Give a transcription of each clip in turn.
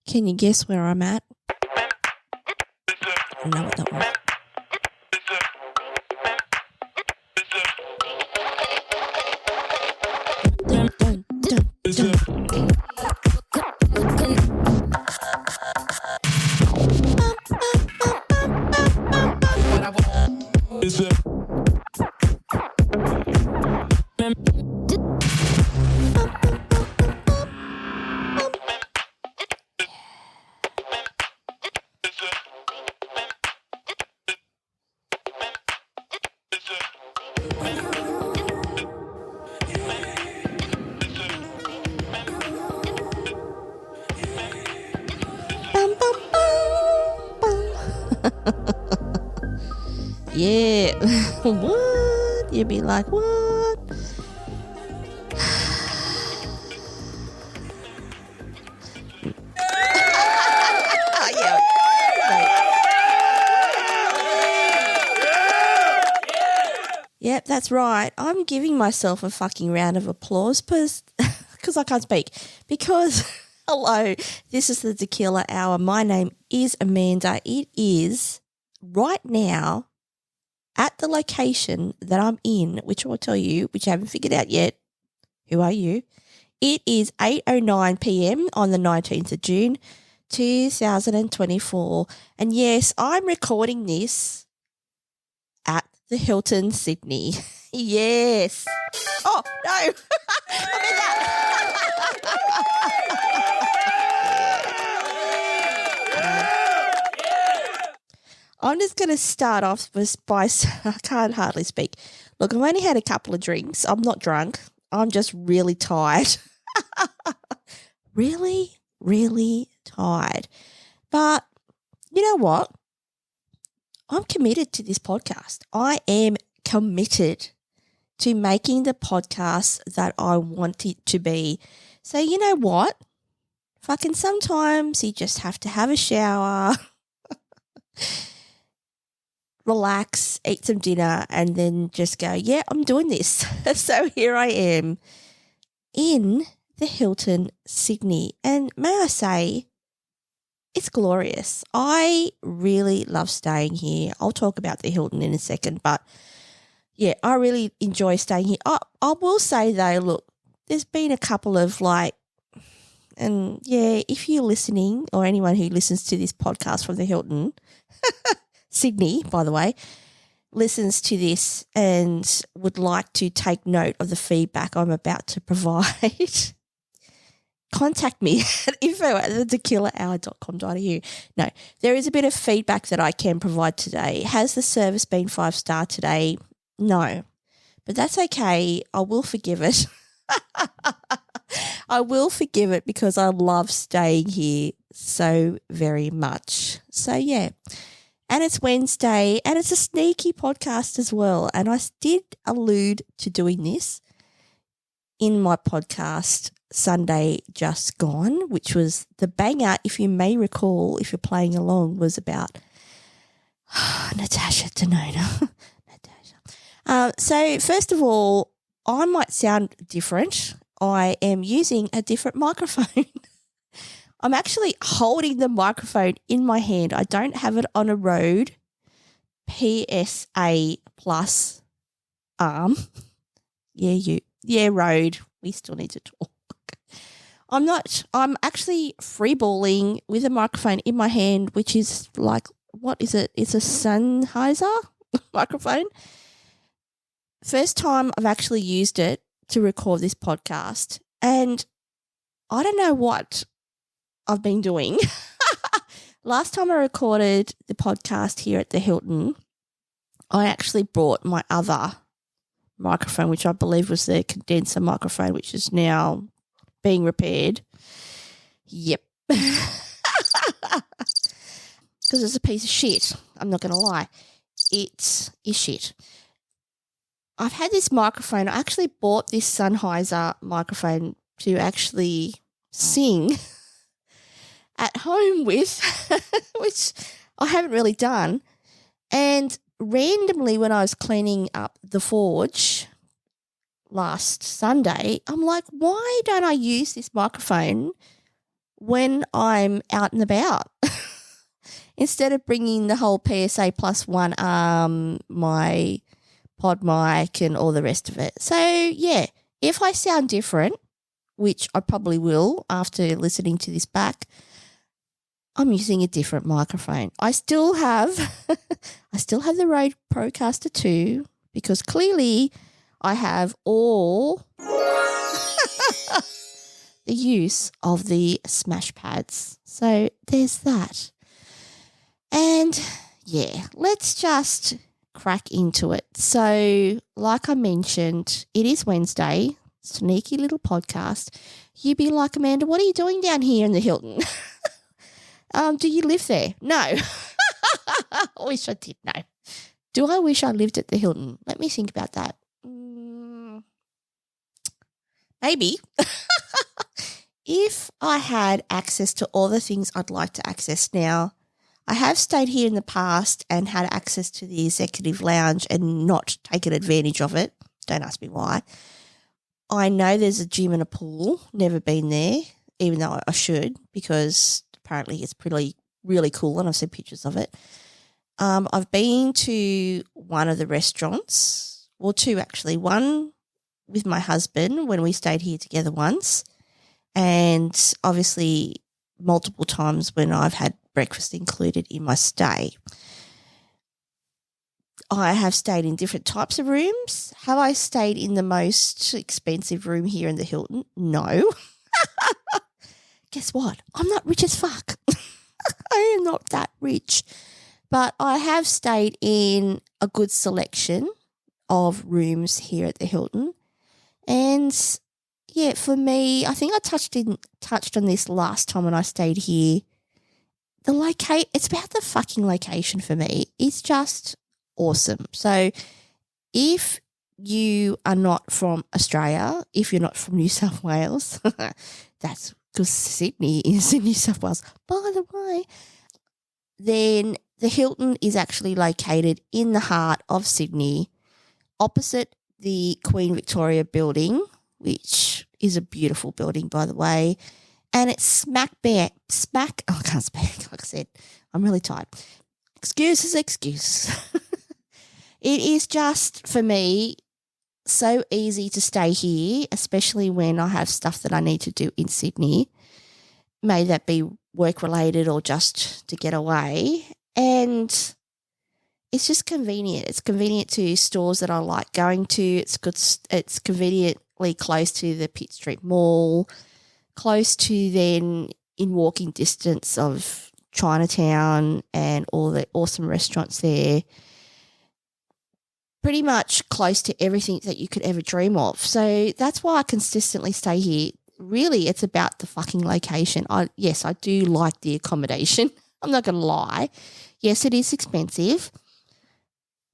Can you guess where I'm at? I don't know what that was. Dun, dun, dun, dun. Yeah. What? You'd be like, what? Yeah. Yep, that's right. I'm giving myself a fucking round of applause because I can't speak. Because, hello, this is the Tequila Hour. My name is Amanda. It is right now at the location that I'm in, which I'll tell you, which I haven't figured out yet. Who are you? It is 8:09 p.m. on the 19th of June, 2024. And yes, I'm recording this at the Hilton Sydney. Yes. Oh, no. I meant that. I'm just going to start off by, I can't hardly speak. Look, I've only had a couple of drinks. I'm not drunk. I'm just really tired. Really, really tired. But you know what? I'm committed to this podcast. I am committed to making the podcast that I want it to be. So you know what? Fucking sometimes you just have to have a shower, relax, eat some dinner, and then just go, yeah, I'm doing this. So here I am in the Hilton Sydney. And may I say, it's glorious. I really love staying here. I'll talk about the Hilton in a second, but yeah, I really enjoy staying here. I will say though, look, there's been a couple of and yeah, if you're listening or anyone who listens to this podcast from the Hilton, Sydney, by the way, listens to this and would like to take note of the feedback I'm about to provide, contact me at info@thetequilahour.com.au. No, there is a bit of feedback that I can provide today. Has the service been 5-star today? No, but that's okay. I will forgive it. I will forgive it because I love staying here so very much. So, yeah. And it's Wednesday and it's a sneaky podcast as well. And I did allude to doing this in my podcast Sunday just gone, which was the banger, if you may recall, if you're playing along, was about Natasha Denona. So first of all, I might sound different. I am using a different microphone. I'm actually holding the microphone in my hand. I don't have it on a Rode P.S.A plus arm. Yeah, Rode. We still need to talk. I'm actually freeballing with a microphone in my hand, which is like, what is it? It's a Sennheiser microphone. First time I've actually used it to record this podcast, and I don't know what I've been doing. Last time I recorded the podcast here at the Hilton, I actually brought my other microphone, which I believe was the condenser microphone, which is now being repaired. Yep. Because it's a piece of shit. I'm not going to lie. It is shit. I've had this microphone. I actually bought this Sennheiser microphone to actually sing at home with, which I haven't really done. And randomly when I was cleaning up the forge last Sunday, I'm like, why don't I use this microphone when I'm out and about. Instead of bringing the whole PSA plus one arm, my pod mic and all the rest of it. So, yeah, if I sound different, which I probably will after listening to this back, I'm using a different microphone. I still have the Rode Procaster 2 because clearly I have all the use of the smash pads. So there's that. And yeah, let's just crack into it. So like I mentioned, it is Wednesday, sneaky little podcast. You'd be like, Amanda, what are you doing down here in the Hilton? Do you live there? No. I wish I did. No. Do I wish I lived at the Hilton? Let me think about that. Maybe. If I had access to all the things I'd like to access now, I have stayed here in the past and had access to the executive lounge and not taken advantage of it. Don't ask me why. I know there's a gym and a pool. Never been there, even though I should, because apparently it's really cool and I've seen pictures of it. I've been to one of the restaurants, well, two actually. One with my husband when we stayed here together once, and obviously multiple times when I've had breakfast included in my stay. I have stayed in different types of rooms. Have I stayed in the most expensive room here in the Hilton? No. Guess what? I'm not rich as fuck. I am not that rich. But I have stayed in a good selection of rooms here at the Hilton. And yeah, for me, I think I touched on this last time when I stayed here. It's about the fucking location for me. It's just awesome. So if you are not from Australia, if you're not from New South Wales, that's because Sydney is in New South Wales, by the way, then the Hilton is actually located in the heart of Sydney, opposite the Queen Victoria building, which is a beautiful building, by the way. And it's smack. I can't speak. Like I said, I'm really tired. Excuse. It is just, for me, so easy to stay here, especially when I have stuff that I need to do in Sydney. May that be work-related or just to get away. And it's just convenient. It's convenient to stores that I like going to. It's good. It's conveniently close to the Pitt Street Mall, close to then in walking distance of Chinatown and all the awesome restaurants there. Pretty much close to everything that you could ever dream of. So that's why I consistently stay here. Really, it's about the fucking location. Yes, I do like the accommodation. I'm not going to lie. Yes, it is expensive.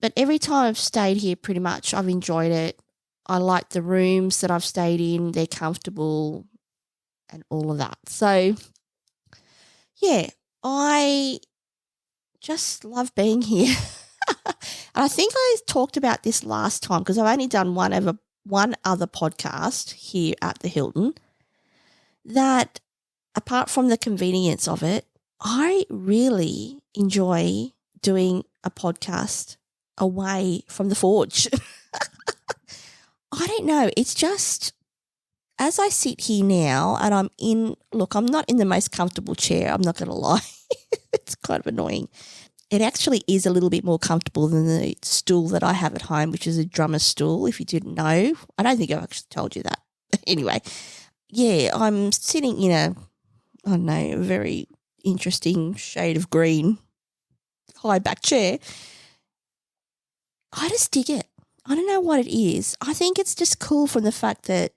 But every time I've stayed here, pretty much, I've enjoyed it. I like the rooms that I've stayed in. They're comfortable and all of that. So, yeah, I just love being here. And I think I talked about this last time because I've only done one other podcast here at the Hilton, that apart from the convenience of it, I really enjoy doing a podcast away from the forge. I don't know. It's just, as I sit here now and I'm not in the most comfortable chair. I'm not going to lie. It's kind of annoying. It actually is a little bit more comfortable than the stool that I have at home, which is a drummer's stool, if you didn't know. I don't think I've actually told you that. Anyway, yeah, I'm sitting in a very interesting shade of green high back chair. I just dig it. I don't know what it is. I think it's just cool from the fact that,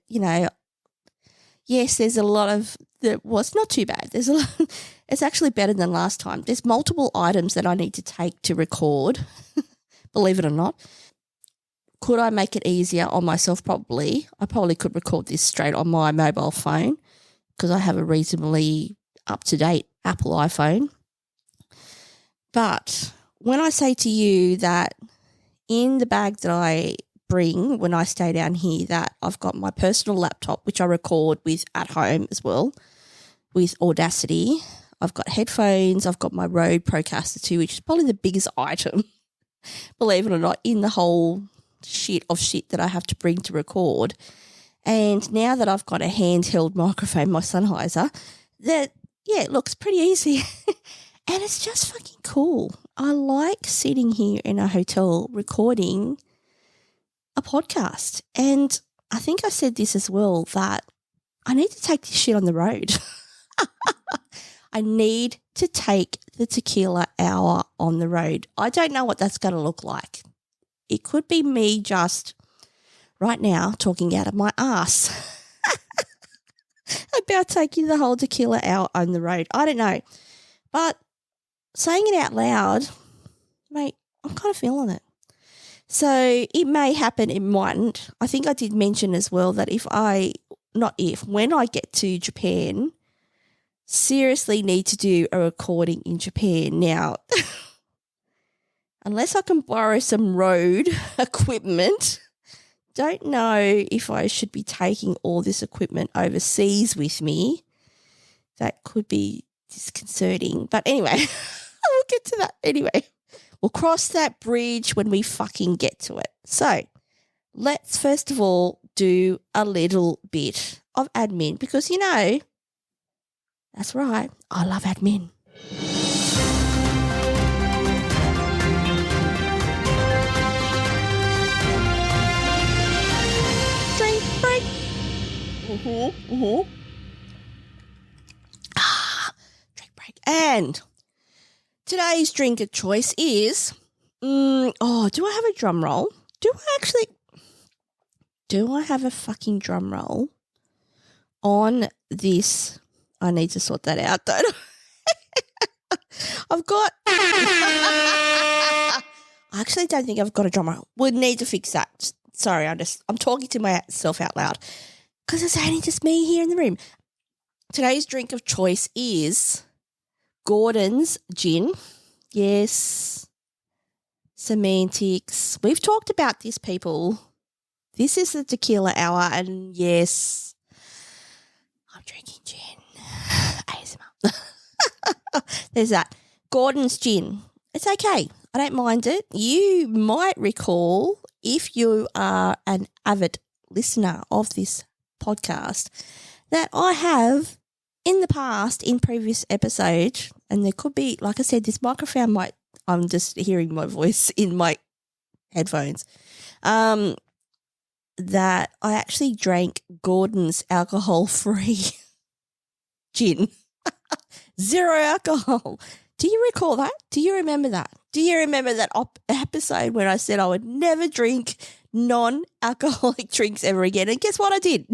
yes, there's a lot of it's not too bad. There's a lot. It's actually better than last time. There's multiple items that I need to take to record, believe it or not. Could I make it easier on myself? Probably. I probably could record this straight on my mobile phone because I have a reasonably up-to-date Apple iPhone. But when I say to you that in the bag that I bring when I stay down here, that I've got my personal laptop, which I record with at home as well, with Audacity. I've got headphones. I've got my Rode Procaster 2, which is probably the biggest item, believe it or not, in the whole shit that I have to bring to record. And now that I've got a handheld microphone, my Sennheiser, it looks pretty easy. And it's just fucking cool. I like sitting here in a hotel recording a podcast. And I think I said this as well, that I need to take this shit on the road. I need to take the tequila hour on the road. I don't know what that's going to look like. It could be me just right now talking out of my ass about taking the whole tequila hour on the road. I don't know. But saying it out loud, mate, I'm kind of feeling it. So it may happen, it mightn't. I think I did mention as well that when I get to Japan, seriously need to do a recording in Japan. Now, unless I can borrow some road equipment, don't know if I should be taking all this equipment overseas with me. That could be disconcerting. But anyway, we'll get to that anyway. We'll cross that bridge when we fucking get to it. So let's first of all do a little bit of admin because, that's right, I love admin. Drink break. Drink break. And today's drink of choice is, do I have a drum roll? Do I have a fucking drum roll on this? I need to sort that out, don't I? I actually don't think I've got a drum roll. We need to fix that. Sorry, I'm talking to myself out loud because it's only just me here in the room. Today's drink of choice is Gordon's Gin. Yes, semantics. We've talked about this, people. This is the tequila hour, and yes, I'm drinking gin. ASMR. There's that. Gordon's Gin. It's okay. I don't mind it. You might recall, if you are an avid listener of this podcast, that I have in the past, in previous episodes, and there could be, like I said, this microphone might, I'm just hearing my voice in my headphones, that I actually drank Gordon's alcohol-free gin. 0 alcohol. Do you recall that? Do you remember that? Do you remember that episode when I said I would never drink non-alcoholic drinks ever again? And guess what I did?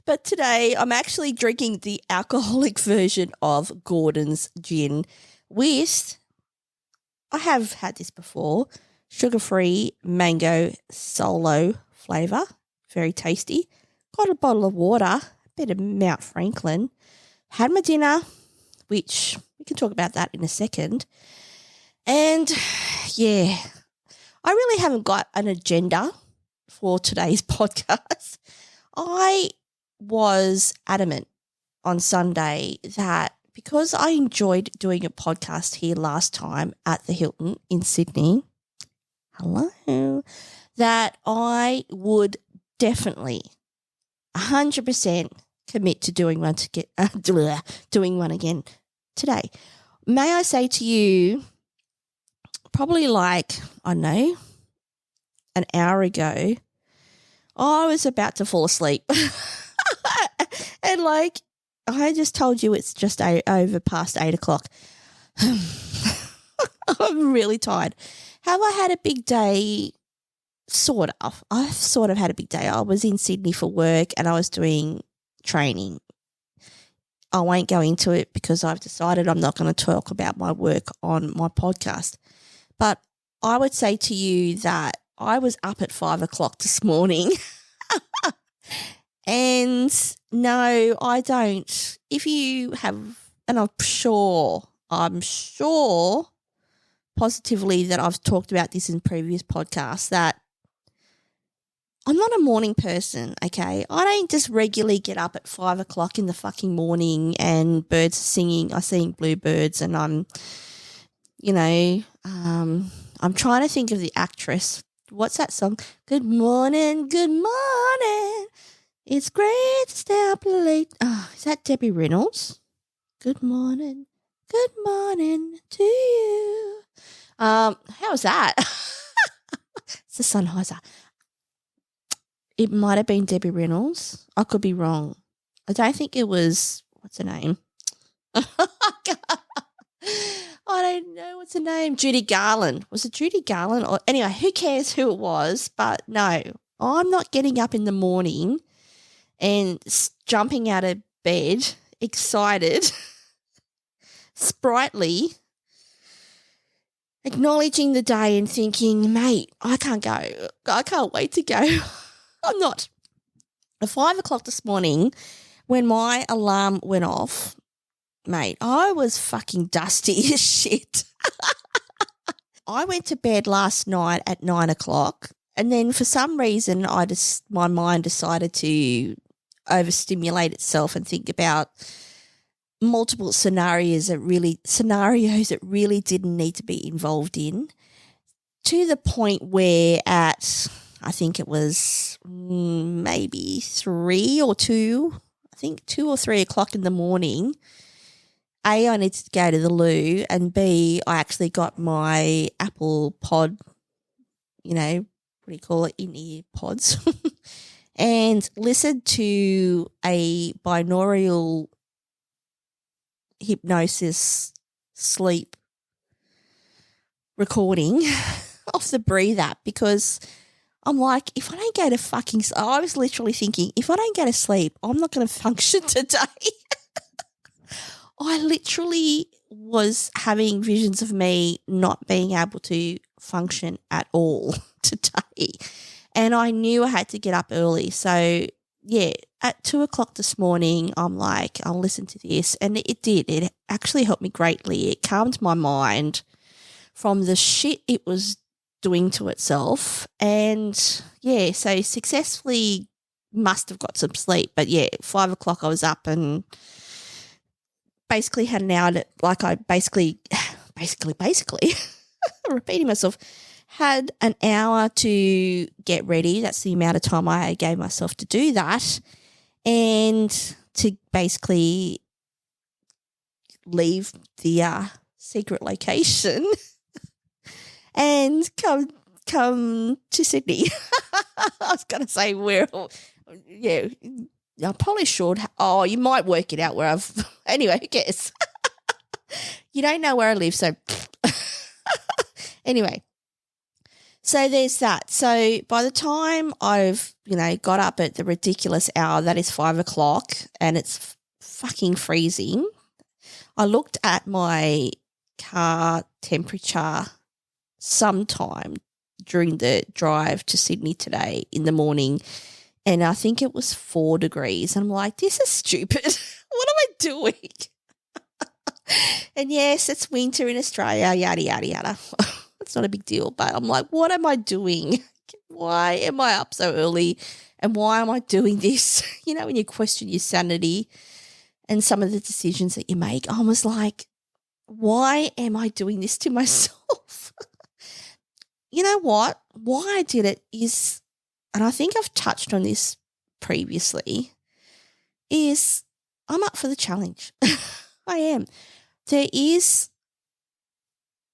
But today I'm actually drinking the alcoholic version of Gordon's Gin with, I have had this before, sugar-free mango solo flavour. Very tasty. Got a bottle of water, a bit of Mount Franklin. Had my dinner, which we can talk about that in a second. And, yeah, I really haven't got an agenda for today's podcast. I was adamant on Sunday that because I enjoyed doing a podcast here last time at the Hilton in Sydney, that I would definitely 100% commit to doing one again today. May I say to you, probably like, I don't know, an hour ago, I was about to fall asleep. And like, I just told you it's just over past 8 o'clock. I'm really tired. Have I had a big day? Sort of. I've sort of had a big day. I was in Sydney for work and I was doing training. I won't go into it because I've decided I'm not going to talk about my work on my podcast. But I would say to you that I was up at 5 o'clock this morning. And no, I don't. If you have, and I'm sure positively that I've talked about this in previous podcasts, that I'm not a morning person, okay? I don't just regularly get up at 5 o'clock in the fucking morning and birds are singing. I sing bluebirds and I'm trying to think of the actress. What's that song? Good morning, good morning. It's great to stay up late. Oh, is that Debbie Reynolds? Good morning to you. How's that? It's the Sennheiser. It might have been Debbie Reynolds. I could be wrong. I don't think it was, what's her name? I don't know what's her name. Judy Garland. Was it Judy Garland? Or anyway, who cares who it was? But no, I'm not getting up in the morning and jumping out of bed, excited, sprightly, acknowledging the day and thinking, mate, I can't go. I can't wait to go. I'm not. At 5 o'clock this morning, when my alarm went off, mate, I was fucking dusty as shit. I went to bed last night at 9 o'clock, and then for some reason my mind decided to overstimulate itself and think about multiple scenarios that really didn't need to be involved in, to the point where at, I think it was maybe 2 or 3 o'clock in the morning, A, I needed to go to the loo, and B, I actually got my Apple Pod, what do you call it, in-ear pods, and listened to a binaural hypnosis sleep recording off the Breathe app, because I'm like, if I don't go to fucking – I was literally thinking, if I don't go to sleep, I'm not going to function today. I literally was having visions of me not being able to function at all today. And I knew I had to get up early. So, yeah, at 2 o'clock this morning, I'm like, I'll listen to this. And it did. It actually helped me greatly. It calmed my mind from the shit it was doing to itself. And, yeah, so successfully must have got some sleep. But, yeah, 5 o'clock I was up and basically had an hour basically repeating myself, had an hour to get ready. That's the amount of time I gave myself to do that, and to basically leave the secret location and come to Sydney. I was going to say I probably should. Oh, you might work it out where I've – anyway, who cares? You don't know where I live, so anyway. So there's that. So by the time I've, got up at the ridiculous hour, that is 5 o'clock, and it's fucking freezing, I looked at my car temperature sometime during the drive to Sydney today in the morning, and I think it was 4 degrees. And I'm like, this is stupid. What am I doing? And yes, it's winter in Australia, yada, yada, yada. It's not a big deal, but I'm like, what am I doing? Why am I up so early? And why am I doing this? When you question your sanity and some of the decisions that you make, I was like, why am I doing this to myself? You know what? Why I did it is, and I think I've touched on this previously, is I'm up for the challenge. I am.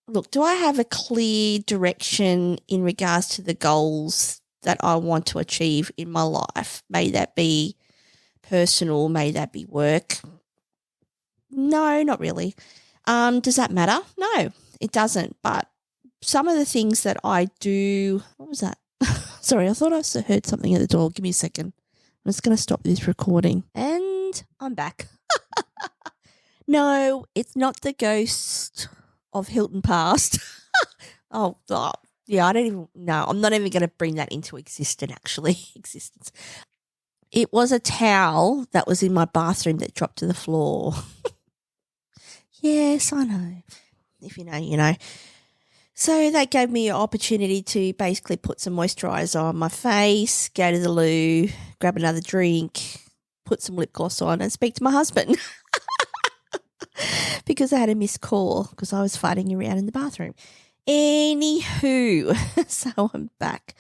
Look, do I have a clear direction in regards to the goals that I want to achieve in my life? May that be personal, may that be work? No, not really. Does that matter? No, it doesn't. But some of the things that I do, what was that? Sorry, I thought I heard something at the door. Give me a second. I'm just going to stop this recording. And I'm back. No, it's not the ghost of Hilton Past. Oh, yeah, I don't even know. I'm not even going to bring that into existence. It was a towel that was in my bathroom that dropped to the floor. Yes, I know. If you know, you know. So that gave me an opportunity to basically put some moisturiser on my face, go to the loo, grab another drink, put some lip gloss on and speak to my husband because I had a missed call because I was fighting around in the bathroom. Anywho, so I'm back.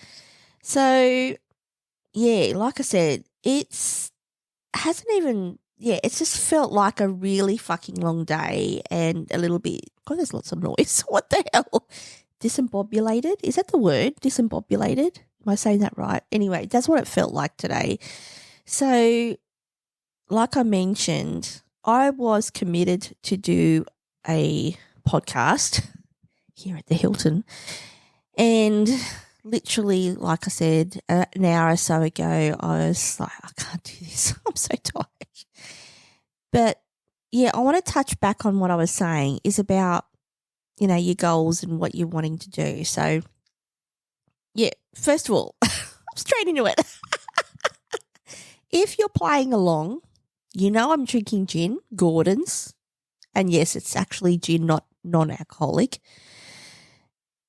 So, yeah, like I said, it's just felt like a really fucking long day and a little bit, God, there's lots of noise. What the hell? Disembobulated? Is that the word? Disembobulated? Am I saying that right? Anyway, that's what it felt like today. So, like I mentioned, I was committed to do a podcast here at the Hilton. And literally, like I said, an hour or so ago, I was like, I can't do this. I'm so tired. But yeah, I want to touch back on what I was saying is about, your goals and what you're wanting to do. So yeah, first of all, I'm straight into it. If you're playing along, I'm drinking gin, Gordon's. And yes, it's actually gin, not non-alcoholic.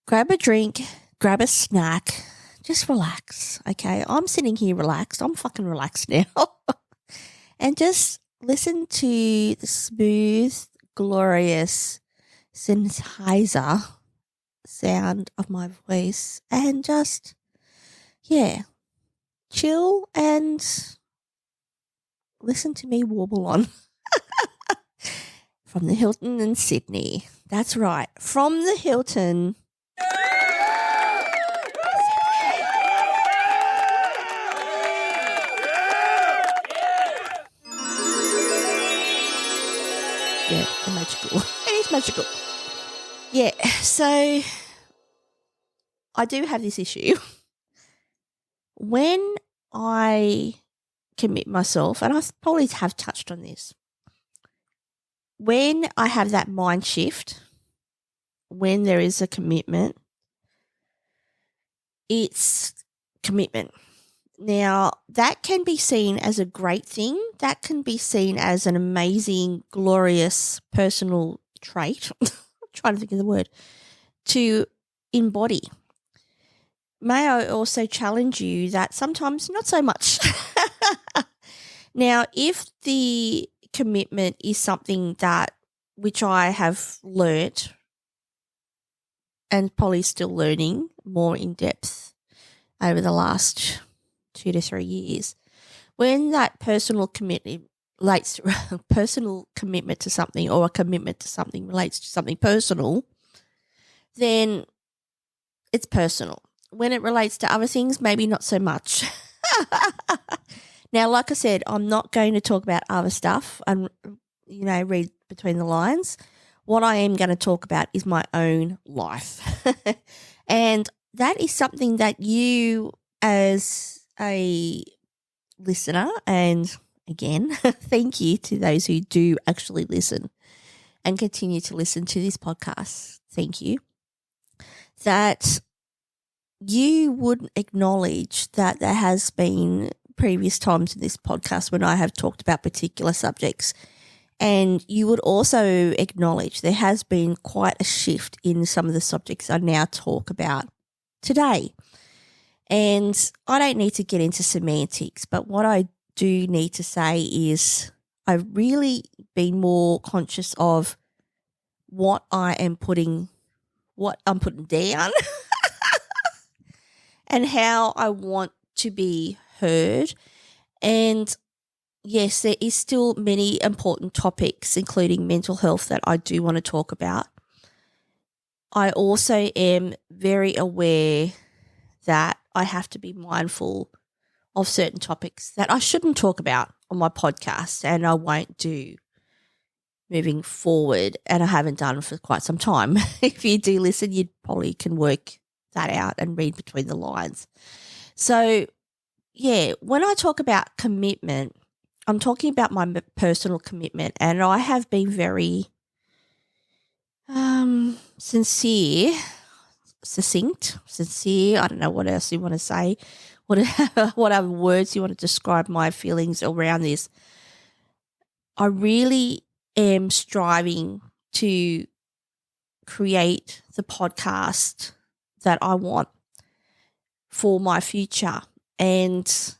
Grab a drink, grab a snack, just relax, okay? I'm sitting here relaxed. I'm fucking relaxed now. And just listen to the smooth, glorious synthesizer sound of my voice and just, chill and listen to me warble on. From the Hilton in Sydney. That's right. From the Hilton. Yeah, magical. It is magical. Yeah, so I do have this issue. When I commit myself, and I probably have touched on this, when I have that mind shift, when there is a commitment, it's commitment. Now, that can be seen as a great thing. That can be seen as an amazing, glorious personal trait. I'm trying to think of the word. To embody. May I also challenge you that sometimes not so much. Now, if the commitment is something that which I have learnt and probably still learning more in depth over the last 2 to 3 years, when that personal commitment relates to personal commitment to something or a commitment to something relates to something personal, then it's personal. When it relates to other things, maybe not so much. Now, like I said, I'm not going to talk about other stuff and, read between the lines. What I am going to talk about is my own life. And that is something that you as a listener, and again, thank you to those who do actually listen and continue to listen to this podcast. Thank you. That you would acknowledge that there has been previous times in this podcast when I have talked about particular subjects, and you would also acknowledge there has been quite a shift in some of the subjects I now talk about today. And I don't need to get into semantics, but what I do need to say is I've really been more conscious of what I'm putting down and how I want to be heard. And yes, there is still many important topics, including mental health, that I do want to talk about. I also am very aware that I have to be mindful of certain topics that I shouldn't talk about on my podcast, and I won't do moving forward, and I haven't done for quite some time. If you do listen, you probably can work that out and read between the lines. So, yeah, when I talk about commitment, I'm talking about my personal commitment, and I have been very sincere, I don't know what else you want to say, what other words you want to describe my feelings around this. I really am striving to create the podcast that I want for my future. And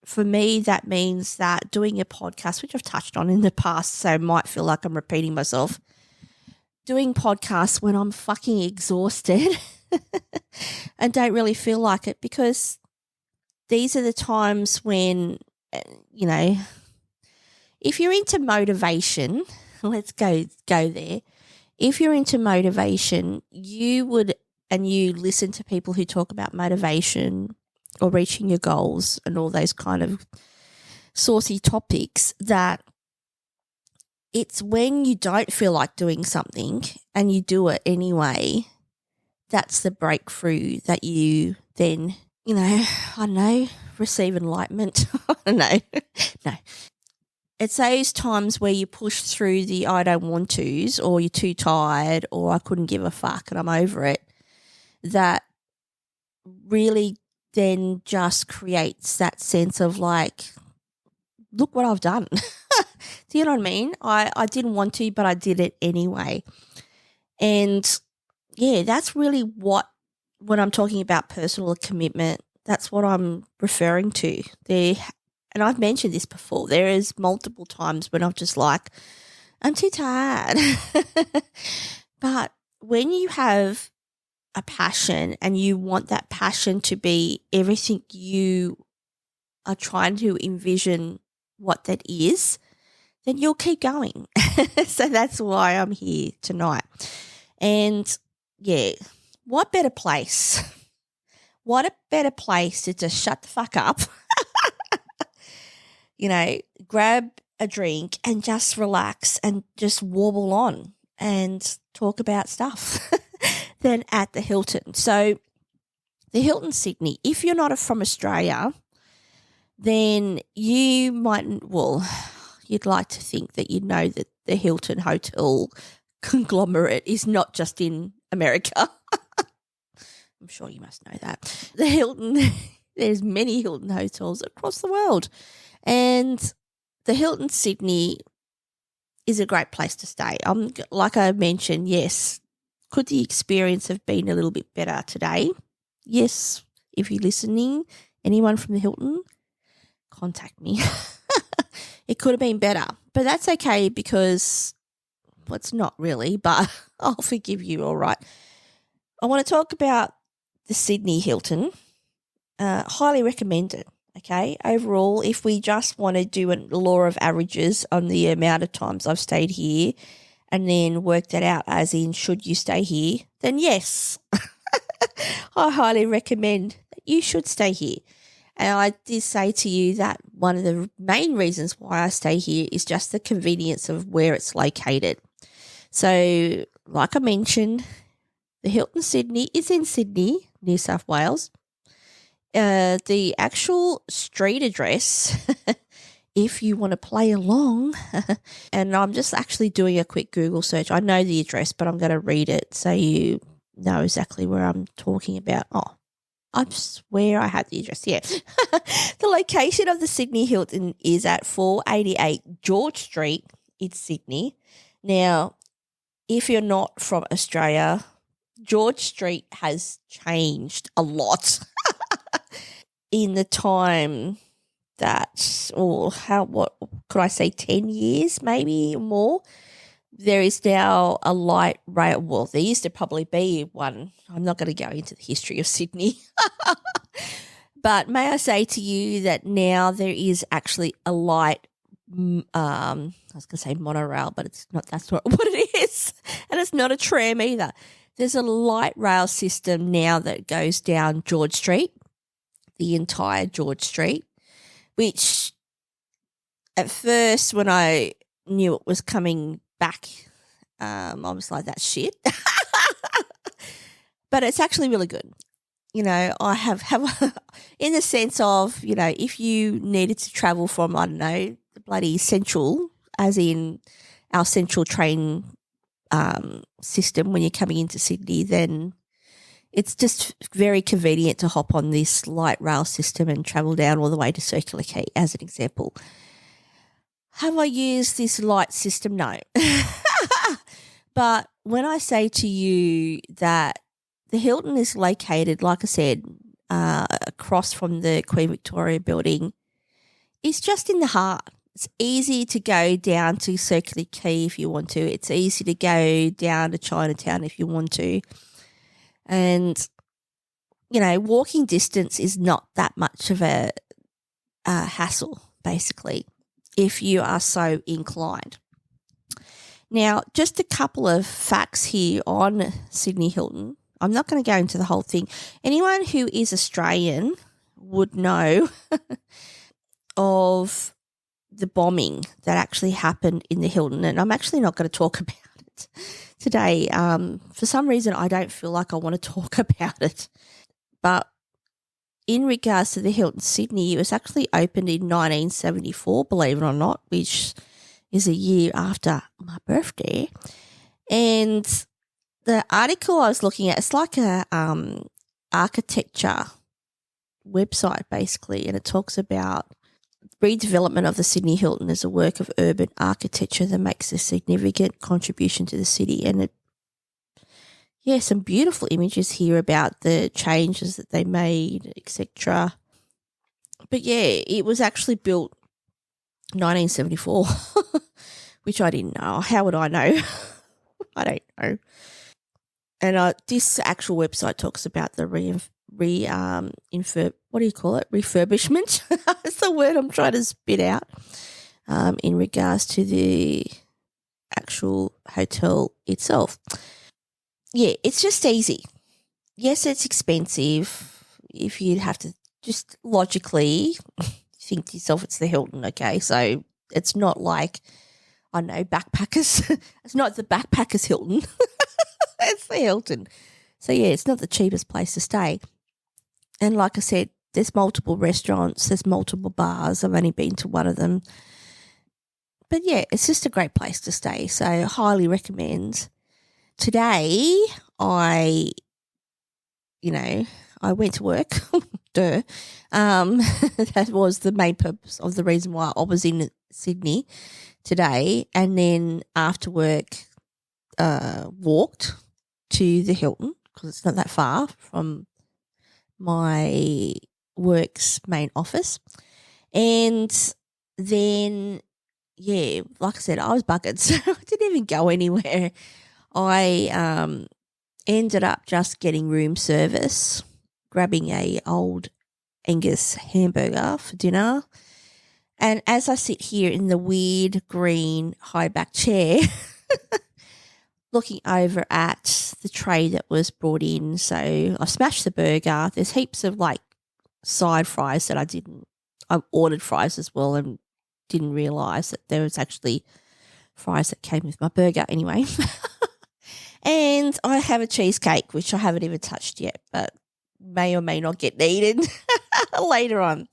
for me, that means that doing a podcast, which I've touched on in the past, so I might feel like I'm repeating myself, doing podcasts when I'm fucking exhausted and don't really feel like it, because these are the times when, you know, if you're into motivation, let's go there. If you're into motivation, you would, and you listen to people who talk about motivation or reaching your goals and all those kind of saucy topics, that it's when you don't feel like doing something and you do it anyway, that's the breakthrough that you then, you know, I don't know, receive enlightenment. I don't know. No. It's those times where you push through the I don't want tos, or you're too tired, or I couldn't give a fuck and I'm over it, that really then just creates that sense of like, look what I've done. Do you know what I mean? I didn't want to, but I did it anyway. And yeah, that's really what, when I'm talking about personal commitment, that's what I'm referring to there. And I've mentioned this before. There is multiple times when I'm just like, I'm too tired. But when you have a passion and you want that passion to be everything you are trying to envision what that is, then you'll keep going. So that's why I'm here tonight. And yeah, what better place? What a better place to just shut the fuck up, you know, grab a drink and just relax and just warble on and talk about stuff than at the Hilton. So the Hilton Sydney, if you're not from Australia, then you might, well, you'd like to think that you know that the Hilton Hotel conglomerate is not just in America. I'm sure you must know that. The Hilton, there's many Hilton hotels across the world. And the Hilton Sydney is a great place to stay. Like I mentioned, yes, could the experience have been a little bit better today? Yes, if you're listening, anyone from the Hilton, contact me. It could have been better, but that's okay because, well, it's not really, but I'll forgive you, all right. I want to talk about the Sydney Hilton. Highly recommend it, okay? Overall, if we just want to do a law of averages on the amount of times I've stayed here and then work that out as in should you stay here, then yes, I highly recommend that you should stay here. And I did say to you that one of the main reasons why I stay here is just the convenience of where it's located. So, like I mentioned, the Hilton Sydney is in Sydney, New South Wales. The actual street address, if you want to play along, and I'm just actually doing a quick Google search. I know the address, but I'm going to read it so you know exactly where I'm talking about. Oh, I swear I had the address. Yeah. The location of the Sydney Hilton is at 488 George Street in Sydney. Now, if you're not from Australia, George Street has changed a lot in the time that, or what could I say, 10 years maybe or more. There is now a light rail. Well, there used to probably be one. I'm not going to go into the history of Sydney. But may I say to you that now there is actually a light, I was going to say monorail, but it's not. That's not what it is. And it's not a tram either. There's a light rail system now that goes down George Street, the entire George Street, which at first when I knew it was coming back, I was like, that's shit. But it's actually really good. You know, I have in the sense of, you know, if you needed to travel from, I don't know, the bloody central, as in our central train system when you're coming into Sydney, then it's just very convenient to hop on this light rail system and travel down all the way to Circular Quay, as an example. Have I used this light system? No. But when I say to you that the Hilton is located, like I said, across from the Queen Victoria building, it's just in the heart. It's easy to go down to Circular Quay if you want to. It's easy to go down to Chinatown if you want to. And, walking distance is not that much of a hassle, basically, if you are so inclined. Now, just a couple of facts here on Sydney Hilton. I'm not going to go into the whole thing. Anyone who is Australian would know of the bombing that actually happened in the Hilton, and I'm actually not going to talk about it today. For some reason, I don't feel like I want to talk about it. But in regards to the Hilton Sydney, it was actually opened in 1974, believe it or not, which is a year after my birthday. And the article I was looking at, it's like a architecture website, basically, and it talks about redevelopment of the Sydney Hilton as a work of urban architecture that makes a significant contribution to the city. And some beautiful images here about the changes that they made, etc. But it was actually built 1974, which I didn't know. How would I know? I don't know. And this actual website talks about the refurbishment. That's the word I'm trying to spit out. In regards to the actual hotel itself. Yeah, it's just easy. Yes, it's expensive. If you'd have to just logically think to yourself, it's the Hilton, okay? So it's not like, I don't know, backpackers. It's not the backpackers Hilton. It's the Hilton. So, it's not the cheapest place to stay. And like I said, there's multiple restaurants, there's multiple bars. I've only been to one of them. But, it's just a great place to stay. So, highly recommend. Today, I went to work. Duh. That was the main purpose of the reason why I was in Sydney today. And then after work, walked to the Hilton because it's not that far from my work's main office. And then, like I said, I was buggered, so I didn't even go anywhere. I ended up just getting room service, grabbing a old Angus hamburger for dinner. And as I sit here in the weird green high back chair, looking over at the tray that was brought in, so I smashed the burger. There's heaps of side fries that I ordered fries as well and didn't realise that there was actually fries that came with my burger anyway. And I have a cheesecake, which I haven't even touched yet, but may or may not get needed later on.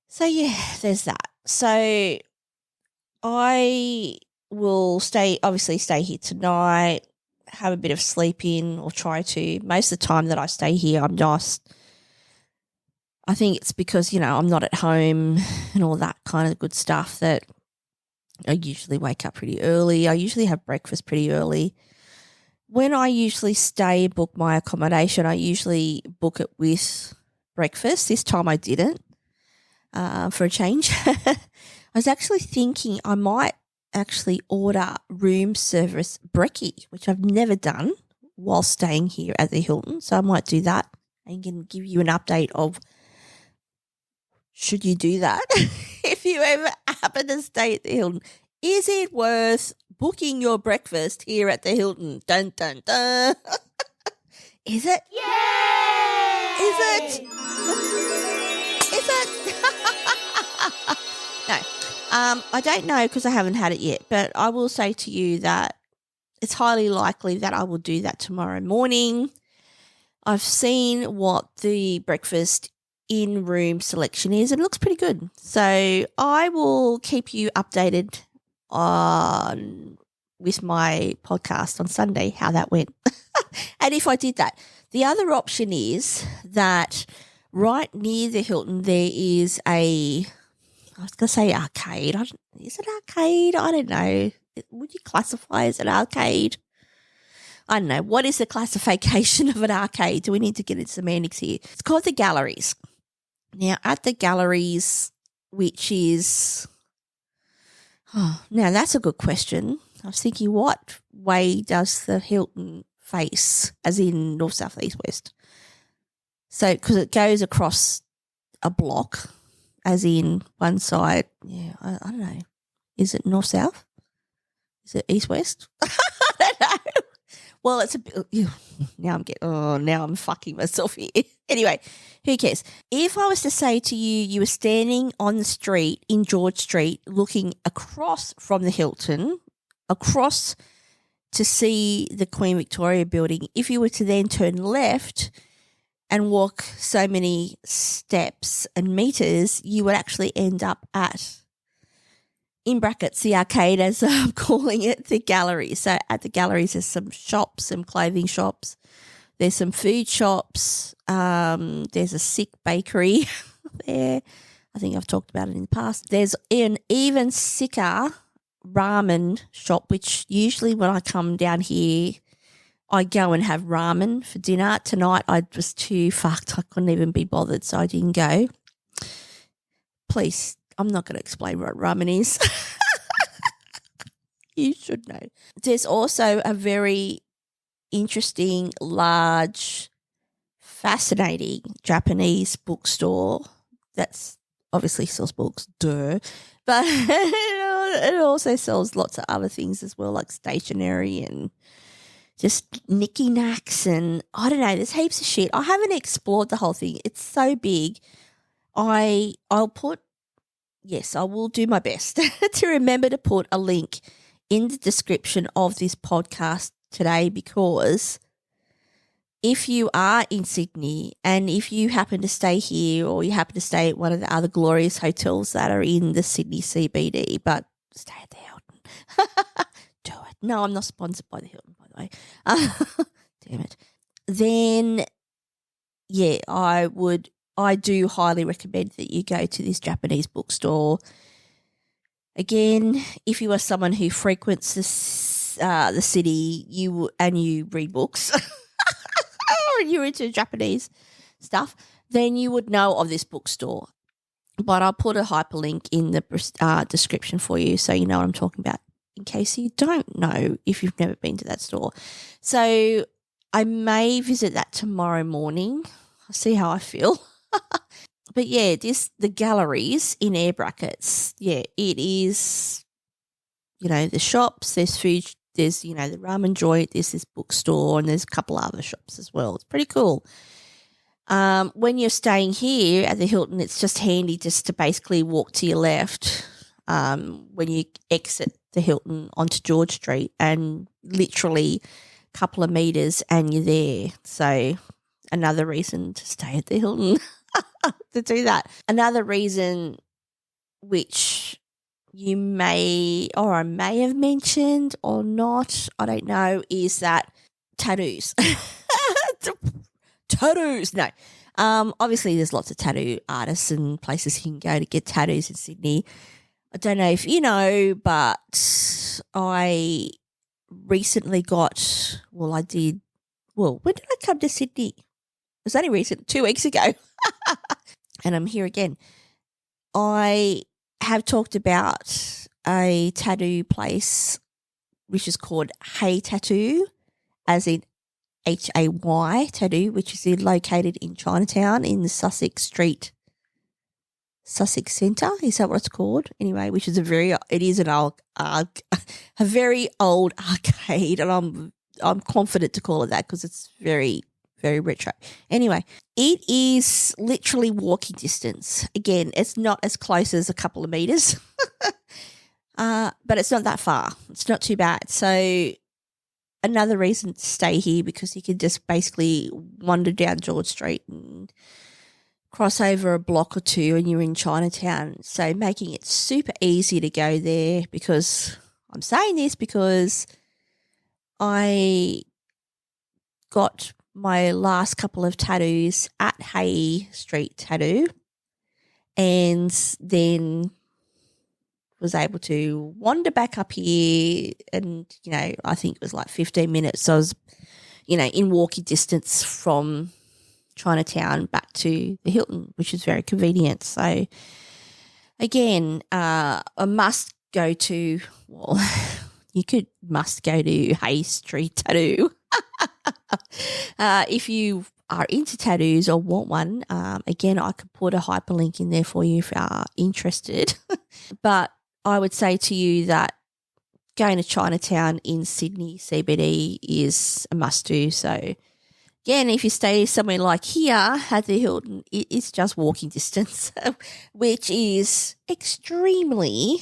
So, there's that. So, I will stay here tonight, have a bit of sleep in or try to. Most of the time that I stay here, I think it's because, I'm not at home and all that kind of good stuff that I usually wake up pretty early. I usually have breakfast pretty early. When I usually book my accommodation, I usually book it with breakfast. This time I didn't, for a change. I was actually thinking I might actually order room service brekkie, which I've never done while staying here at the Hilton. So I might do that and can give you an update of should you do that if you ever happen to stay at the Hilton. Is it worth booking your breakfast here at the Hilton? Dun, dun, dun. Is it? Yay! Is it? Is it? No. I don't know because I haven't had it yet, but I will say to you that it's highly likely that I will do that tomorrow morning. I've seen what the breakfast in-room selection is, and it looks pretty good. So I will keep you updated with my podcast on Sunday how that went. And if I did that. The other option is that right near the Hilton there is I was going to say arcade. Is it arcade? I don't know. would you classify as an arcade? I don't know. What is the classification of an arcade? Do we need to get into semantics here? It's called the Galleries. Now, at the Galleries, which is... now, that's a good question. I was thinking, what way does the Hilton face, as in north, south, east, west? So, because it goes across a block, as in one side. Yeah, I don't know. Is it north, south? Is it east, west? I don't know. Well, it's a bit. Now I'm fucking myself here. Anyway, who cares? If I was to say to you, you were standing on the street in George Street looking across from the Hilton, across to see the Queen Victoria building, if you were to then turn left and walk so many steps and meters, you would actually end up at, in brackets, the arcade, as I'm calling it, the gallery. So at the galleries, there's some shops, some clothing shops. There's some food shops. There's a sick bakery there. I think I've talked about it in the past. There's an even sicker ramen shop, which usually when I come down here, I go and have ramen for dinner. Tonight I was too fucked. I couldn't even be bothered, so I didn't go. Please, I'm not going to explain what ramen is. You should know. There's also a very interesting, large, fascinating Japanese bookstore that's obviously sells books, duh. But it also sells lots of other things as well, like stationery and just knicky-knacks and I don't know, there's heaps of shit. I haven't explored the whole thing. It's so big. I will do my best to remember to put a link in the description of this podcast today, because if you are in Sydney and if you happen to stay here or you happen to stay at one of the other glorious hotels that are in the Sydney CBD, but stay at the Hilton. Do it. No, I'm not sponsored by the Hilton, by the way. Damn it. Then, yeah, I do highly recommend that you go to this Japanese bookstore. Again, if you are someone who frequents the city, you read books, or you're into Japanese stuff, then you would know of this bookstore. But I'll put a hyperlink in the description for you so you know what I'm talking about, in case you don't know if you've never been to that store. So I may visit that tomorrow morning. I'll see how I feel. But yeah, the galleries in air brackets, yeah, it is, the shops, there's food, there's, the ramen joint, there's this bookstore, and there's a couple other shops as well. It's pretty cool. When you're staying here at the Hilton, it's just handy just to basically walk to your left when you exit the Hilton onto George Street, and literally a couple of meters and you're there. So another reason to stay at the Hilton. To do that. Another reason which you may or I may have mentioned or not, I don't know, is that tattoos. Tattoos. No. Obviously there's lots of tattoo artists and places you can go to get tattoos in Sydney. I don't know if you know, but I recently when did I come to Sydney? It was only recent, 2 weeks ago. And I'm here again. I have talked about a tattoo place which is called Hay Tattoo, as in Hay Tattoo, which is located in Chinatown in the Sussex Centre. Is that what it's called? Anyway, which is a very old arcade, and I'm confident to call it that because it's very, very retro. Anyway, it is literally walking distance. Again, it's not as close as a couple of meters, but it's not that far. It's not too bad. So another reason to stay here, because you can just basically wander down George Street and cross over a block or two and you're in Chinatown. So making it super easy to go there, because I'm saying this because I got my last couple of tattoos at Hay Street Tattoo, and then was able to wander back up here and, I think it was like 15 minutes. So I was, in walking distance from Chinatown back to the Hilton, which is very convenient. So, again, a must go to, well, you must go to Hayes Street Tattoo. If you are into tattoos or want one, again, I could put a hyperlink in there for you if you are interested. But I would say to you that going to Chinatown in Sydney CBD is a must-do. So, again, if you stay somewhere like here at the Hilton, it's just walking distance, which is extremely,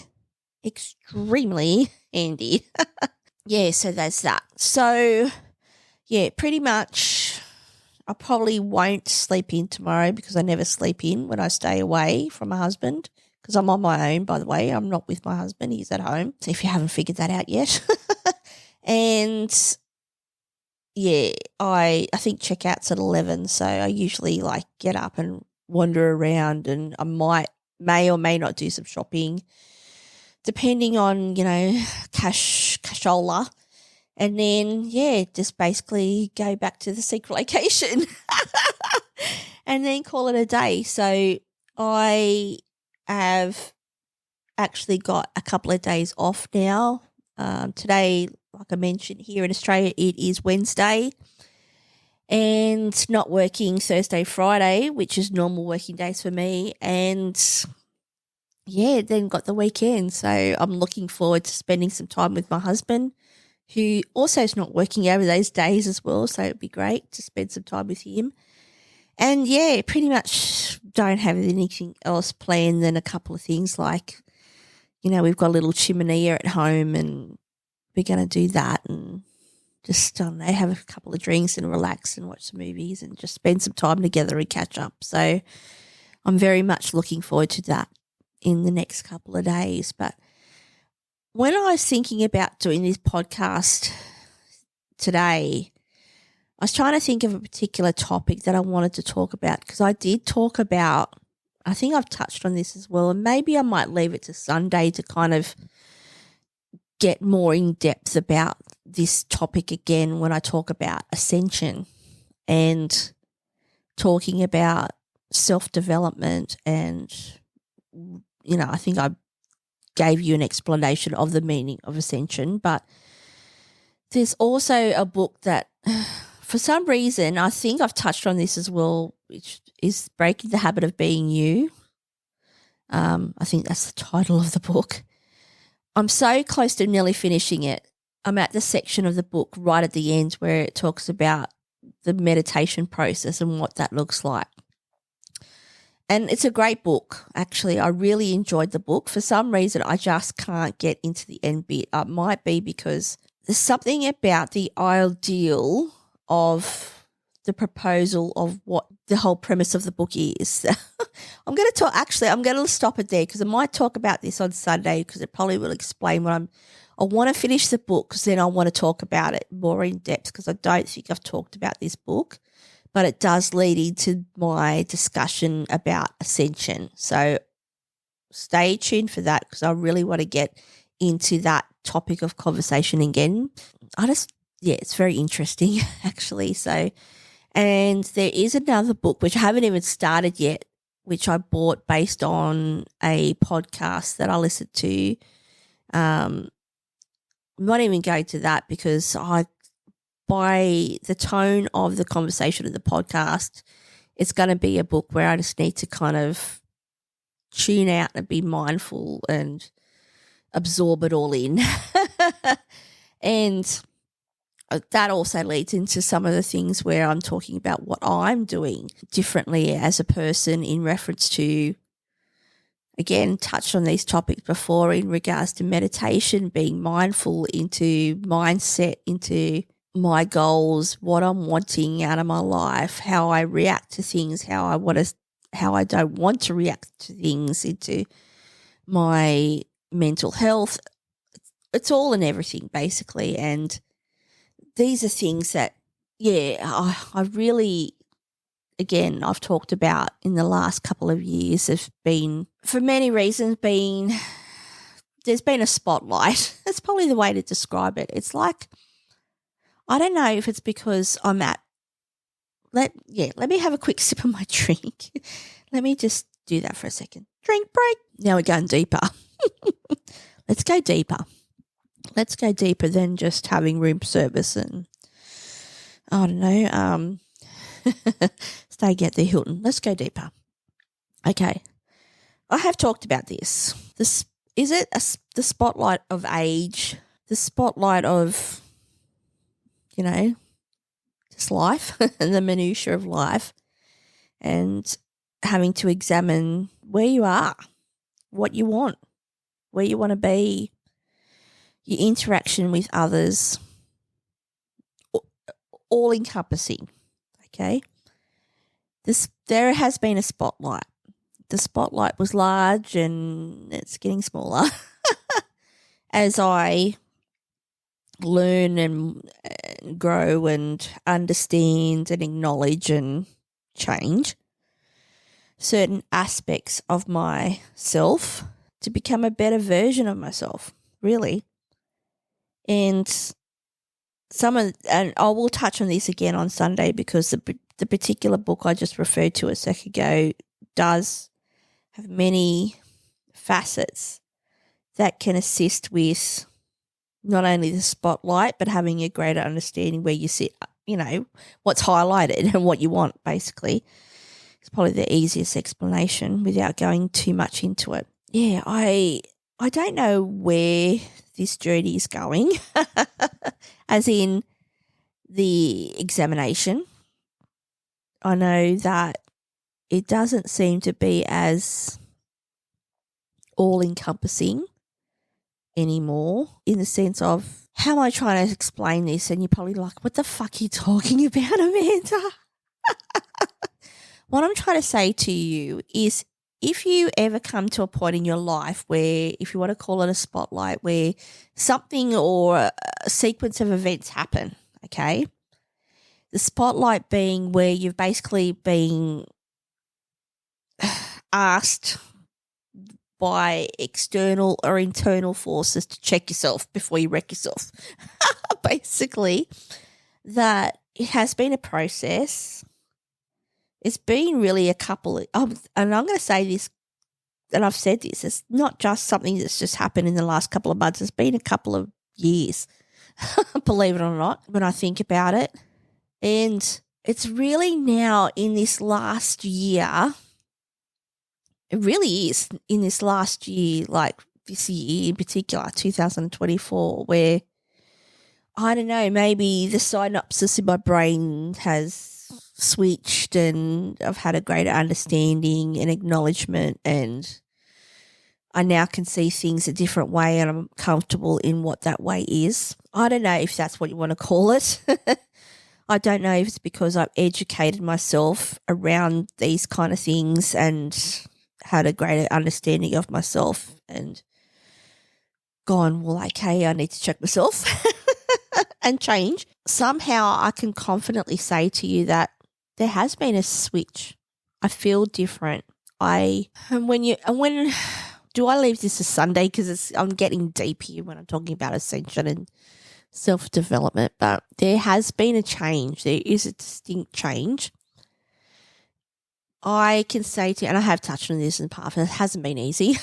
extremely handy. Yeah, so that's that. So, yeah, pretty much I probably won't sleep in tomorrow because I never sleep in when I stay away from my husband because I'm on my own, by the way. I'm not with my husband. He's at home. So if you haven't figured that out yet. And, yeah, I think checkout's at 11, so I usually, get up and wander around and I may or may not do some shopping depending on, cashola. And then, just basically go back to the secret location and then call it a day. So I have actually got a couple of days off now. Today, like I mentioned, here in Australia, it is Wednesday and not working Thursday, Friday, which is normal working days for me. And, then got the weekend. So I'm looking forward to spending some time with my husband, who also is not working over those days as well, so it'd be great to spend some time with him. And, pretty much don't have anything else planned than a couple of things like, we've got a little chimney at home and we're going to do that and just, have a couple of drinks and relax and watch some movies and just spend some time together and catch up. So I'm very much looking forward to that in the next couple of days. But when I was thinking about doing this podcast today, I was trying to think of a particular topic that I wanted to talk about because I did talk about, I think I've touched on this as well, and maybe I might leave it to Sunday to kind of get more in depth about this topic again when I talk about ascension and talking about self-development and, I think I gave you an explanation of the meaning of ascension, but there's also a book that for some reason, I think I've touched on this as well, which is Breaking the Habit of Being You. I think that's the title of the book. I'm so close to nearly finishing it. I'm at the section of the book right at the end where it talks about the meditation process and what that looks like. And it's a great book, actually. I really enjoyed the book. For some reason, I just can't get into the end bit. It might be because there's something about the ideal of the proposal of what the whole premise of the book is. I'm going to stop it there because I might talk about this on Sunday because it probably will explain I want to finish the book because then I want to talk about it more in depth because I don't think I've talked about this book. But it does lead into my discussion about ascension. So stay tuned for that because I really want to get into that topic of conversation again. It's very interesting actually. So, and there is another book which I haven't even started yet, which I bought based on a podcast that I listened to. I'm not even going to that because by the tone of the conversation of the podcast, it's going to be a book where I just need to kind of tune out and be mindful and absorb it all in. And that also leads into some of the things where I'm talking about what I'm doing differently as a person in reference to, again, touched on these topics before in regards to meditation, being mindful, into mindset, into my goals, what I'm wanting out of my life, how I react to things, how I don't want to react to things, into my mental health. It's all and everything basically. And these are things that, I really, again, I've talked about in the last couple of years have been, for many reasons, been there's been a spotlight. That's probably the way to describe it. It's like, I don't know if it's because I'm at, let me have a quick sip of my drink. Let me just do that for a second. Drink break. Now we're going deeper. Let's go deeper. Let's go deeper than just having room service and, I don't know, staying at the Hilton. Let's go deeper. Okay. I have talked about this. Is it the spotlight of age, the spotlight of, just life and the minutiae of life, and having to examine where you are, what you want, where you want to be, your interaction with others, all encompassing, okay? There has been a spotlight. The spotlight was large and it's getting smaller as I learn and grow and understand and acknowledge and change certain aspects of myself to become a better version of myself, really. And I will touch on this again on Sunday because the particular book I just referred to a sec ago does have many facets that can assist with not only the spotlight but having a greater understanding where you sit, what's highlighted and what you want, basically. It's probably the easiest explanation without going too much into it. Yeah, I don't know where this journey is going, as in the examination. I know that it doesn't seem to be as all-encompassing anymore, in the sense of, how am I trying to explain this? And you're probably like, what the fuck are you talking about, Amanda? What I'm trying to say to you is, if you ever come to a point in your life where, if you want to call it a spotlight, where something or a sequence of events happen, okay? The spotlight being where you've basically been asked by external or internal forces to check yourself before you wreck yourself. Basically, that it has been a process. It's been really a couple of, and I'm going to say this, and I've said this, it's not just something that's just happened in the last couple of months. It's been a couple of years, believe it or not, when I think about it. And it's really now in this last year, it really is in this last year, like this year in particular, 2024, where, I don't know, maybe the synapses in my brain has switched and I've had a greater understanding and acknowledgement, and I now can see things a different way and I'm comfortable in what that way is. I don't know if that's what you want to call it. I don't know if it's because I've educated myself around these kind of things and had a greater understanding of myself and gone, well, okay, I need to check myself and change. Somehow I can confidently say to you that there has been a switch. I feel different. When do I leave this as Sunday? Because I'm getting deep here when I'm talking about ascension and self-development, but there has been a change. There is a distinct change. I can say to you, and I have touched on this in the past, it hasn't been easy.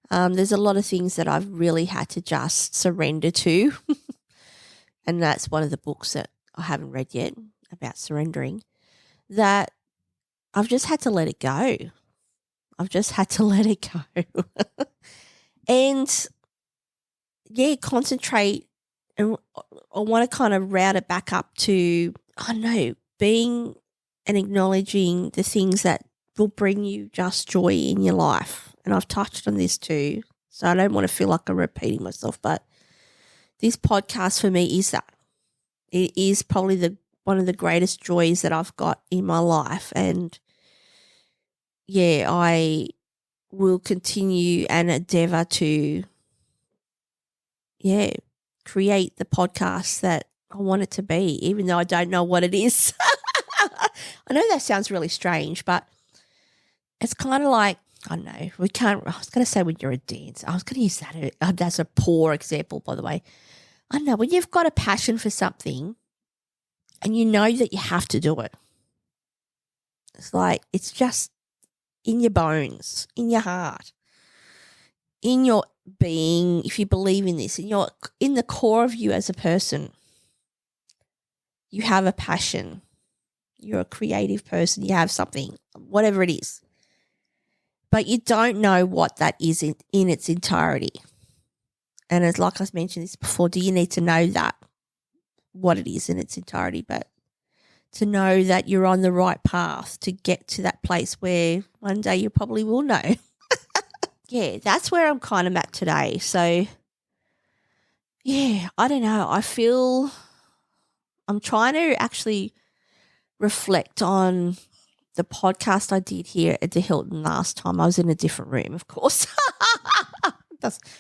There's a lot of things that I've really had to just surrender to. And that's one of the books that I haven't read yet about surrendering, that I've just had to let it go. I've just had to let it go. And, yeah, concentrate. And I want to kind of route it back up to, I don't know, being and acknowledging the things that will bring you just joy in your life. And I've touched on this too, so I don't want to feel like I'm repeating myself, but this podcast for me is that. It is probably one of the greatest joys that I've got in my life. And, yeah, I will continue and endeavour to, yeah, create the podcast that I want it to be, even though I don't know what it is. I know that sounds really strange, but it's kind of like I don't know. We can't. I was going to say when you're a dancer. I was going to use that. That's a poor example, by the way. I don't know. When you've got a passion for something and you know that you have to do it, it's like it's just in your bones, in your heart, in your being. If you believe in this, in the core of you as a person, you have a passion. You're a creative person. You have something, whatever it is. But you don't know what that is in its entirety. And as like I mentioned this before, do you need to know that, what it is in its entirety, but to know that you're on the right path to get to that place where one day you probably will know. Yeah, that's where I'm kind of at today. So, yeah, I don't know. I feel I'm trying to actually reflect on the podcast I did here at the Hilton last time. I was in a different room, of course.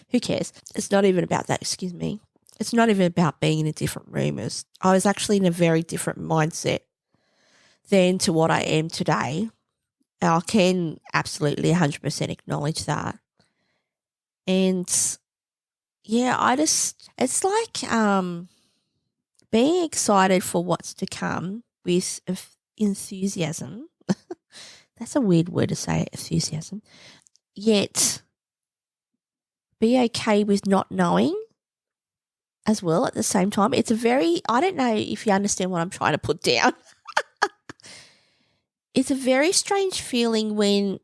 Who cares? It's not even about that. Excuse me. It's not even about being in a different room. I was actually in a very different mindset than to what I am today. And I can absolutely 100% acknowledge that. And yeah, it's like being excited for what's to come with enthusiasm. That's a weird word to say, enthusiasm. Yet be okay with not knowing as well at the same time. It's I don't know if you understand what I'm trying to put down. It's a very strange feeling when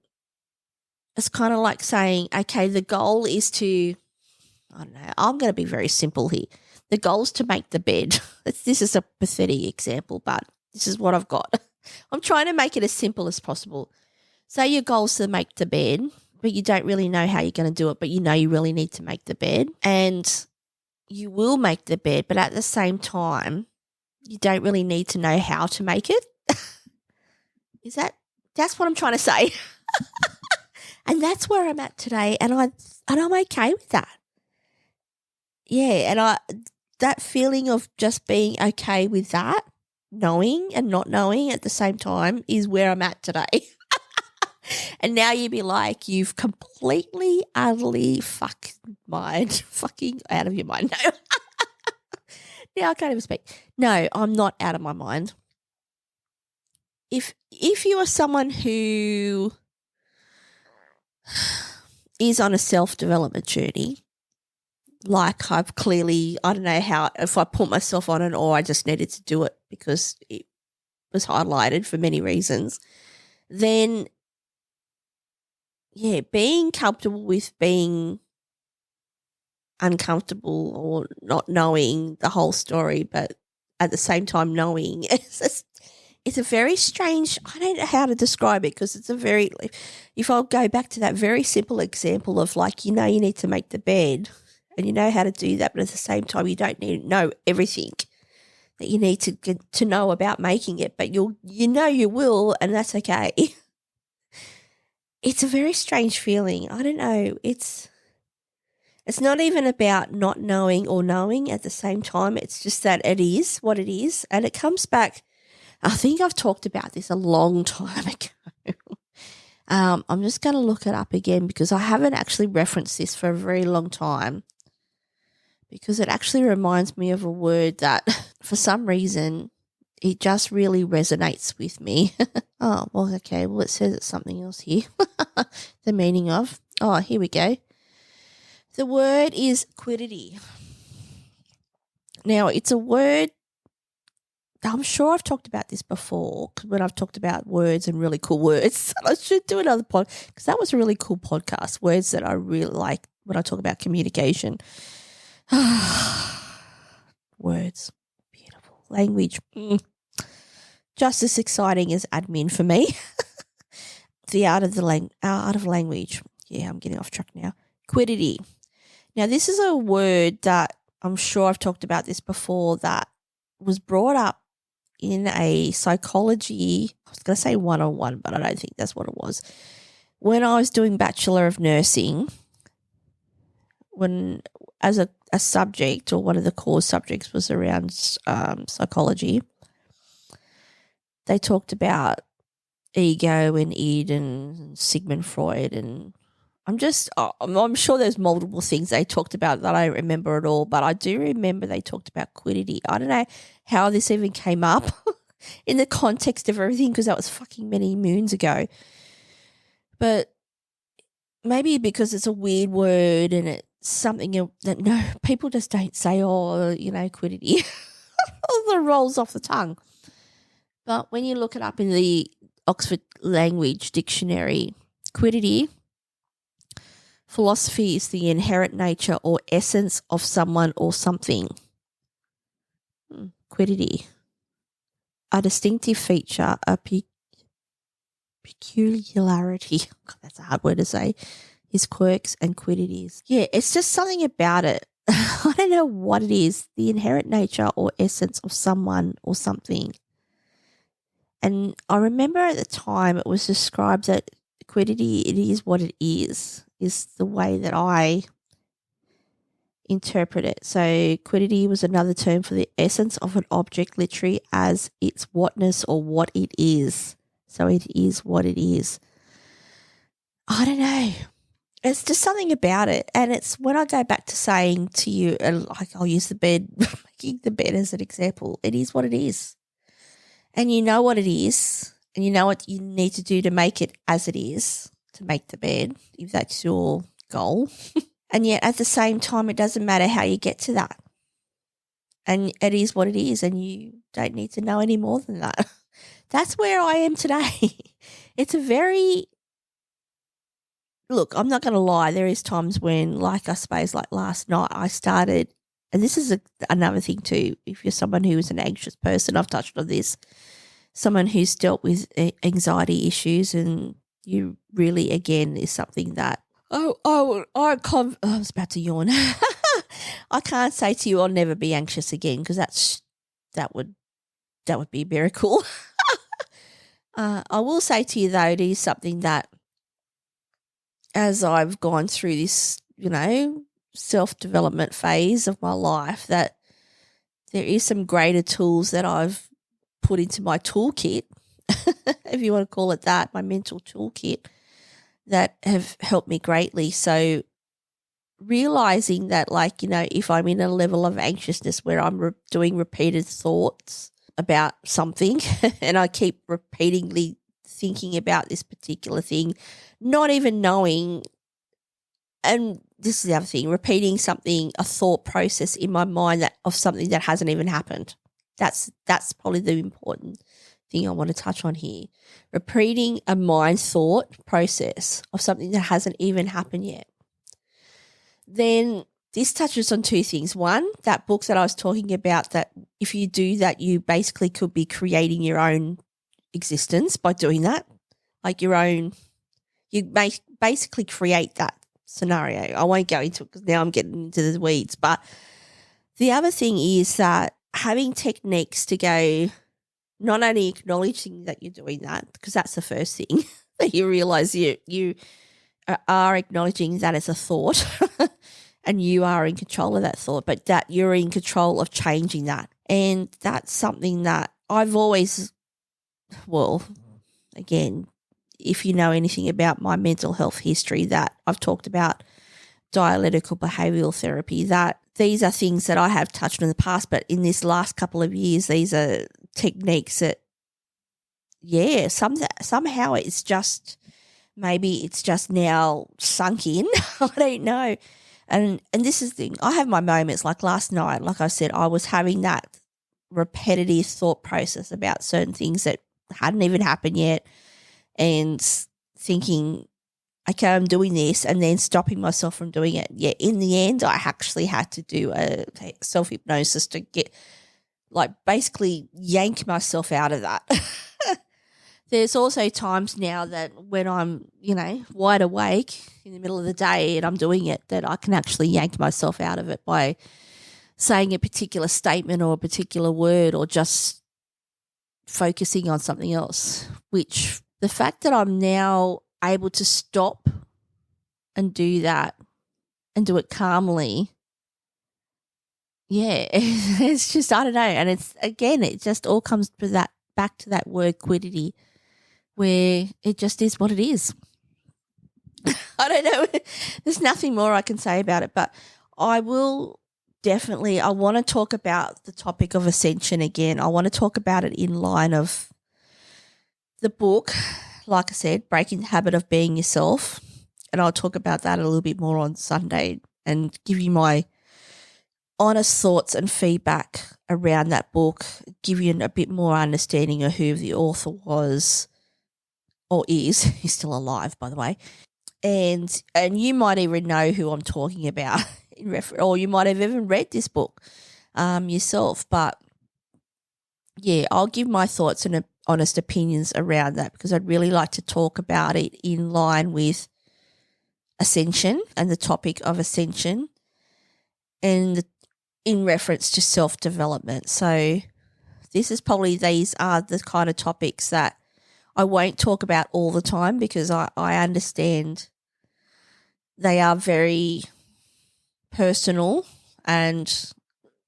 it's kind of like saying, okay, the goal is to, I don't know, I'm going to be very simple here. The goal is to make the bed. This is a pathetic example, but this is what I've got. I'm trying to make it as simple as possible. Say your goal is to make the bed, but you don't really know how you're going to do it, but you know you really need to make the bed. And you will make the bed, but at the same time, you don't really need to know how to make it. That's what I'm trying to say. And that's where I'm at today, and I'm okay with that. Yeah, and that feeling of just being okay with that, knowing and not knowing at the same time, is where I'm at today. And now you'd be like, you've completely, utterly fucking out of your mind. No. Now I can't even speak. No, I'm not out of my mind. If you are someone who is on a self-development journey, like I don't know how, if I put myself on it or I just needed to do it because it was highlighted for many reasons, then, yeah, being comfortable with being uncomfortable or not knowing the whole story, but at the same time knowing, it's a very strange, I don't know how to describe it, because it's if I'll go back to that very simple example of like, you need to make the bed and you know how to do that, but at the same time you don't need to know everything that you need to get to know about making it, but you will, and that's okay. It's a very strange feeling. I don't know. It's not even about not knowing or knowing at the same time. It's just that it is what it is, and it comes back. I think I've talked about this a long time ago. I'm just going to look it up again because I haven't actually referenced this for a very long time, because it actually reminds me of a word that for some reason it just really resonates with me. Oh, well, okay. Well, it says it's something else here. The meaning of. Oh, here we go. The word is quiddity. Now, it's a word, I'm sure I've talked about this before when I've talked about words and really cool words. I should do another podcast because that was a really cool podcast, words that I really like when I talk about communication. Words, beautiful. Language, just as exciting as admin for me. The art of language. Yeah, I'm getting off track now. Quiddity. Now, this is a word that I'm sure I've talked about this before, that was brought up in a psychology, I was going to say 101, but I don't think that's what it was. When I was doing Bachelor of Nursing, as a subject, or one of the core subjects was around psychology, they talked about ego and id and Sigmund Freud, and I'm sure there's multiple things they talked about that I don't remember at all, but I do remember they talked about quiddity. I don't know how this even came up in the context of everything because that was fucking many moons ago. But maybe because it's a weird word and it's something that no people just don't say, quiddity. It rolls off the tongue. But when you look it up in the Oxford Language Dictionary, quiddity, philosophy is the inherent nature or essence of someone or something. Quiddity. A distinctive feature, a peculiarity. God, that's a hard word to say. His quirks and quiddities. Yeah, it's just something about it. I don't know what it is. The inherent nature or essence of someone or something. And I remember at the time it was described that quiddity, it is what it is the way that I interpret it. So quiddity was another term for the essence of an object, literally as its whatness or what it is. So it is what it is. I don't know. It's just something about it. And it's when I go back to saying to you, like I'll use the bed, making the bed as an example, it is what it is. And you know what it is, and you know what you need to do to make it as it is, to make the bed, if that's your goal. And yet at the same time, it doesn't matter how you get to that. And it is what it is, and you don't need to know any more than that. That's where I am today. It's a very... Look, I'm not going to lie. There is times when, like I suppose, like last night, I started, and this is another thing too, if you're someone who is an anxious person, I've touched on this, someone who's dealt with anxiety issues, and you really, again, is something that, I was about to yawn. I can't say to you I'll never be anxious again because that would be a miracle. I will say to you, though, it is something that, as I've gone through this, self-development phase of my life, that there is some greater tools that I've put into my toolkit, if you want to call it that, my mental toolkit, that have helped me greatly. So realizing that, if I'm in a level of anxiousness where I'm doing repeated thoughts about something and I keep repeatedly thinking about this particular thing, not even knowing, and this is the other thing, repeating something, a thought process in my mind of something that hasn't even happened. That's probably the important thing I want to touch on here. Repeating a mind thought process of something that hasn't even happened yet. Then this touches on two things. One, that book that I was talking about, that if you do that, you basically could be creating your own existence by doing that. Like you basically create that scenario. I won't go into it because now I'm getting into the weeds. But the other thing is that having techniques to go, not only acknowledging that you're doing that, because that's the first thing that you realize you are acknowledging that as a thought and you are in control of that thought, but that you're in control of changing that. And that's something that I've always, again, if you know anything about my mental health history, that I've talked about dialectical behavioural therapy, that these are things that I have touched on in the past, but in this last couple of years, these are techniques that, somehow it's just, maybe it's just now sunk in. I don't know. And this is the thing. I have my moments, like last night, like I said, I was having that repetitive thought process about certain things that hadn't even happened yet, and thinking, okay, I'm doing this, and then stopping myself from doing it. Yeah, in the end, I actually had to do a self-hypnosis to get, basically yank myself out of that. There's also times now that when I'm, wide awake in the middle of the day and I'm doing it, that I can actually yank myself out of it by saying a particular statement or a particular word, or just focusing on something else, which the fact that I'm now able to stop and do that and do it calmly, it's just, I don't know. And it's, again, it just all comes to that, back to that word quiddity, where it just is what it is. I don't know. There's nothing more I can say about it, but I will definitely, I want to talk about the topic of ascension again. I want to talk about it in line of the book, like I said, Breaking the Habit of Being Yourself. And I'll talk about that a little bit more on Sunday and give you my honest thoughts and feedback around that book, give you a bit more understanding of who the author was or is. He's still alive, by the way. And you might even know who I'm talking about, or you might have even read this book yourself. But, yeah, I'll give my thoughts and honest opinions around that because I'd really like to talk about it in line with ascension and the topic of ascension and in reference to self-development. So these are the kind of topics that I won't talk about all the time because I understand they are very personal, and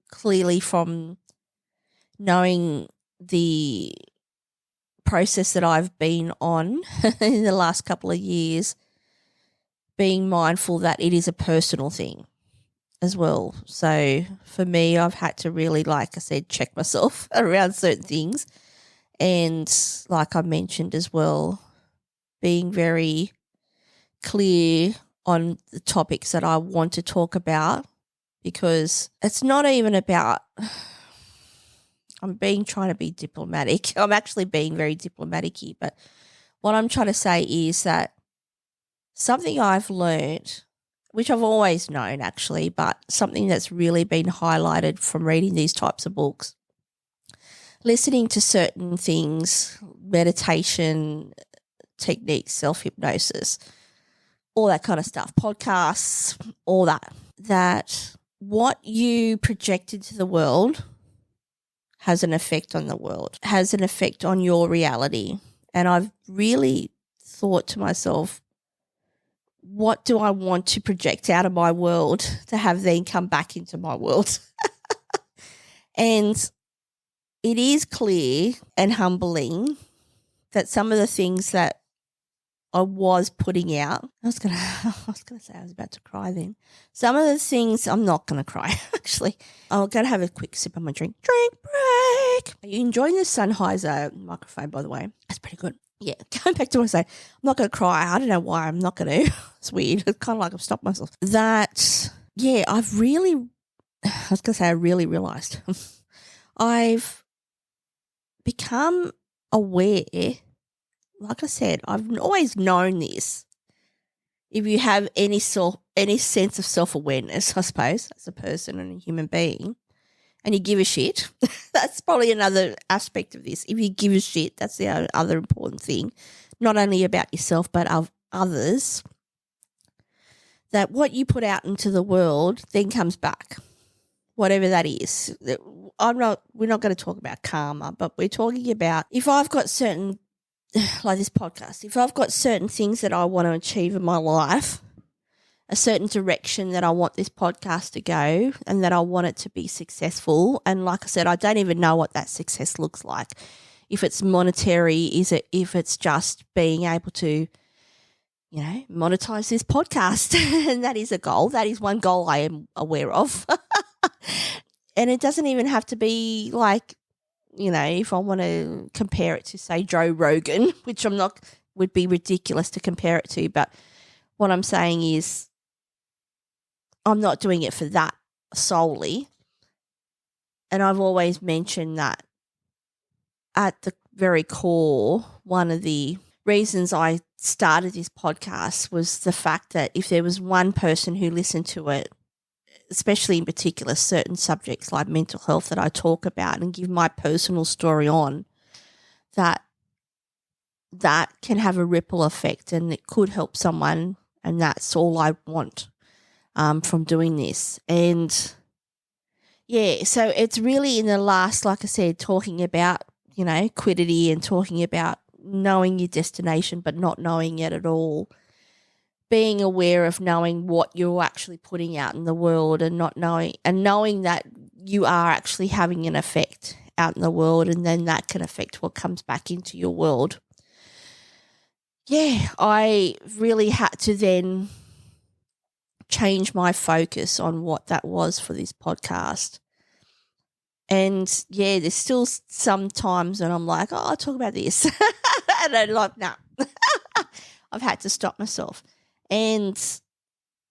clearly from knowing the process that I've been on in the last couple of years, being mindful that it is a personal thing as well. So for me, I've had to really, like I said, check myself around certain things. And like I mentioned as well, being very clear on the topics that I want to talk about, because it's not even about trying to be diplomatic. I'm actually being very diplomatic here, but what I'm trying to say is that something I've learned, which I've always known actually, but something that's really been highlighted from reading these types of books, listening to certain things, meditation techniques, self-hypnosis, all that kind of stuff, podcasts, all that what you project into the world has an effect on the world, has an effect on your reality. And I've really thought to myself, what do I want to project out of my world to have then come back into my world? And it is clear and humbling that some of the things that I was putting out, I was gonna say I was about to cry then. Some of the things, I'm not gonna cry actually. I'm gonna have a quick sip of my drink. Drink break. Are you enjoying the Sennheiser microphone, by the way? That's pretty good. Yeah, going back to what I say, I'm not gonna cry. I don't know why I'm not gonna. It's weird. It's kind of like I've stopped myself. That, yeah, I really realised I've become aware. Like I said, I've always known this. If you have any sense of self-awareness, I suppose, as a person and a human being, and you give a shit, that's probably another aspect of this. If you give a shit, that's the other important thing, not only about yourself but of others, that what you put out into the world then comes back, whatever that is. We're not going to talk about karma, but we're talking about if I've got certain, like this podcast, if I've got certain things that I want to achieve in my life, a certain direction that I want this podcast to go and that I want it to be successful. And like I said, I don't even know what that success looks like. If it's monetary, if it's just being able to, monetize this podcast. And that is a goal. That is one goal I am aware of. And it doesn't even have to be like, if I want to compare it to, say, Joe Rogan, which would be ridiculous to compare it to. But what I'm saying is I'm not doing it for that solely. And I've always mentioned that at the very core, one of the reasons I started this podcast was the fact that if there was one person who listened to it, especially in particular certain subjects like mental health that I talk about and give my personal story on, that can have a ripple effect and it could help someone, and that's all I want from doing this. And, yeah, so it's really in the last, like I said, talking about, quiddity and talking about knowing your destination but not knowing it at all, being aware of knowing what you're actually putting out in the world and knowing that you are actually having an effect out in the world, and then that can affect what comes back into your world. I really had to then change my focus on what that was for this podcast. And there's still some times when I'm like, I'll talk about this. And I'm like, no, I've had to stop myself. And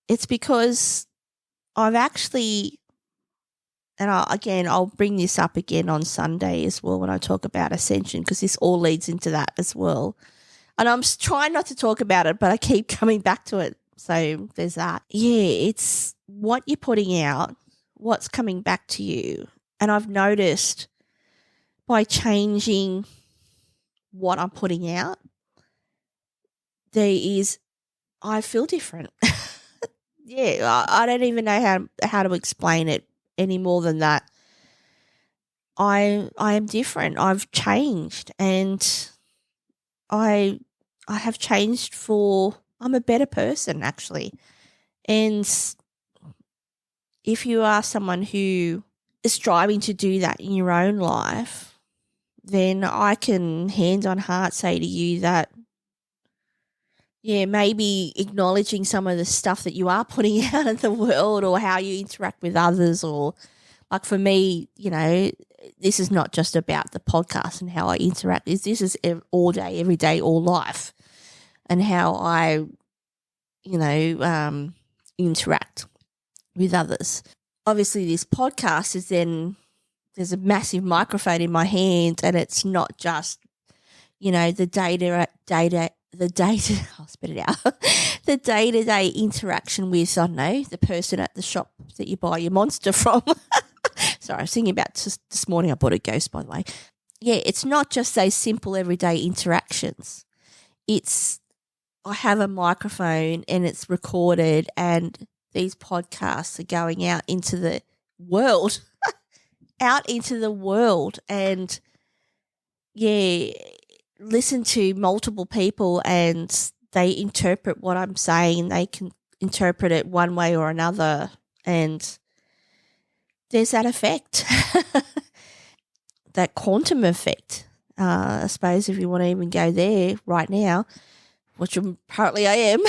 it's because I've actually, and I'll bring this up again on Sunday as well when I talk about ascension, because this all leads into that as well. And I'm trying not to talk about it, but I keep coming back to it. So there's that. It's what you're putting out, what's coming back to you. And I've noticed by changing what I'm putting out, I feel different. I don't even know how to explain it any more than that. I am different. I've changed, and I have changed I'm a better person, actually. And if you are someone who is striving to do that in your own life, then I can hand on heart say to you that, maybe acknowledging some of the stuff that you are putting out in the world, or how you interact with others, or like for me, this is not just about the podcast and how I interact. This is all day, every day, all life, and how I, interact with others. Obviously, this podcast is then, there's a massive microphone in my hand, and it's not just, the I'll spit it out, the day-to-day interaction with, I don't know, the person at the shop that you buy your Monster from. Sorry, I was thinking about this morning. I bought a Ghost, by the way. It's not just those simple everyday interactions. I have a microphone and it's recorded, and these podcasts are going out into the world, and listen to multiple people, and they interpret what I'm saying. They can interpret it one way or another, and there's that effect, that quantum effect. I suppose if you want to even go there right now, which apparently I am,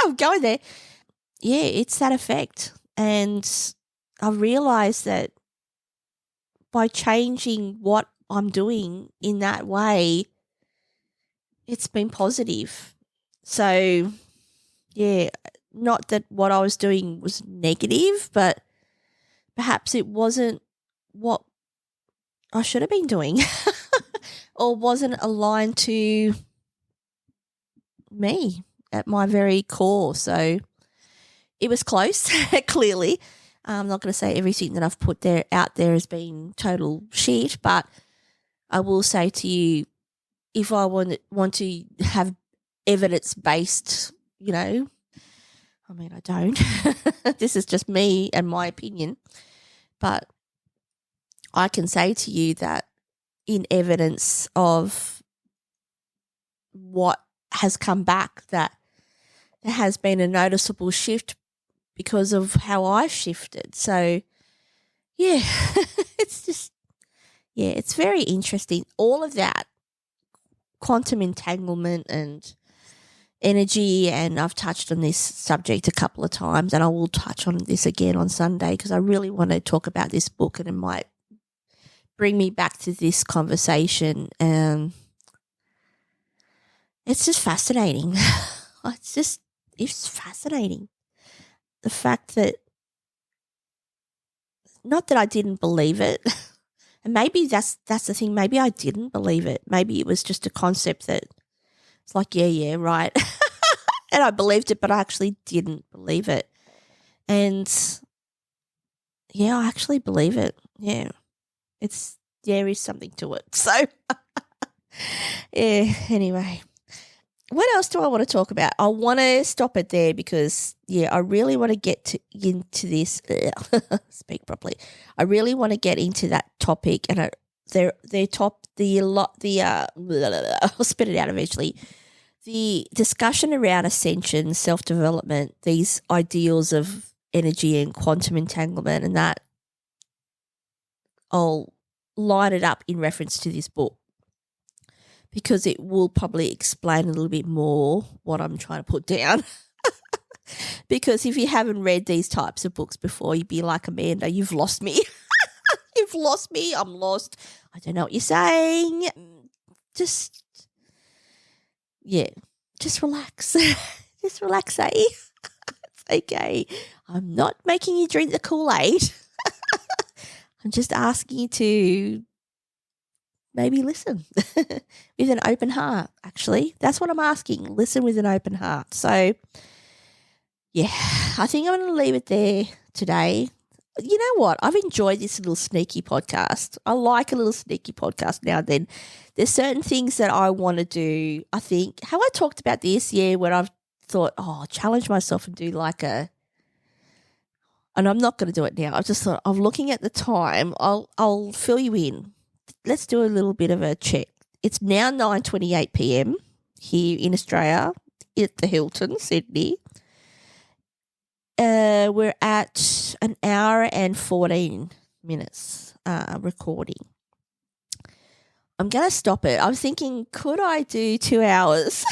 I'm going there. It's that effect. And I realised that by changing what I'm doing in that way, it's been positive. So, not that what I was doing was negative, but perhaps it wasn't what I should have been doing or wasn't aligned to me at my very core. So it was close, clearly. I'm not going to say everything that I've put out there has been total shit, but I will say to you, if I want to have evidence-based, I don't. This is just me and my opinion. But I can say to you that in evidence of what has come back, that there has been a noticeable shift because of how I've shifted. So, it's just, it's very interesting. All of that quantum entanglement and energy, and I've touched on this subject a couple of times, and I will touch on this again on Sunday because I really want to talk about this book, and it might bring me back to this conversation. It's just fascinating. It's fascinating. The fact that, not that I didn't believe it, and maybe that's the thing. Maybe I didn't believe it. Maybe it was just a concept that it's like, right. And I believed it, but I actually didn't believe it. And I actually believe it. Yeah. There is something to it. So, anyway. What else do I want to talk about? I want to stop it there because, I really want to get into this. Speak properly. I really want to get into that topic, and I'll spit it out eventually. The discussion around ascension, self-development, these ideals of energy and quantum entanglement, and that, I'll line it up in reference to this book, because it will probably explain a little bit more what I'm trying to put down. Because if you haven't read these types of books before, you'd be like, Amanda, you've lost me. You've lost me. I'm lost. I don't know what you're saying. Just relax. Just relax, eh? It's okay. I'm not making you drink the Kool-Aid. I'm just asking you to maybe listen with an open heart, actually. That's what I'm asking. Listen with an open heart. So, yeah, I think I'm going to leave it there today. You know what? I've enjoyed this little sneaky podcast. I like a little sneaky podcast now and then. There's certain things that I want to do. I think, have I talked about this? Yeah, when I've thought, I'll challenge myself and do and I'm not going to do it now. I just thought, I'm looking at the time. I'll fill you in. Let's do a little bit of a check. It's now 9:28 p.m. here in Australia at the Hilton Sydney. We're at an hour and 14 minutes recording. I'm going to stop it. I'm thinking, could I do 2 hours?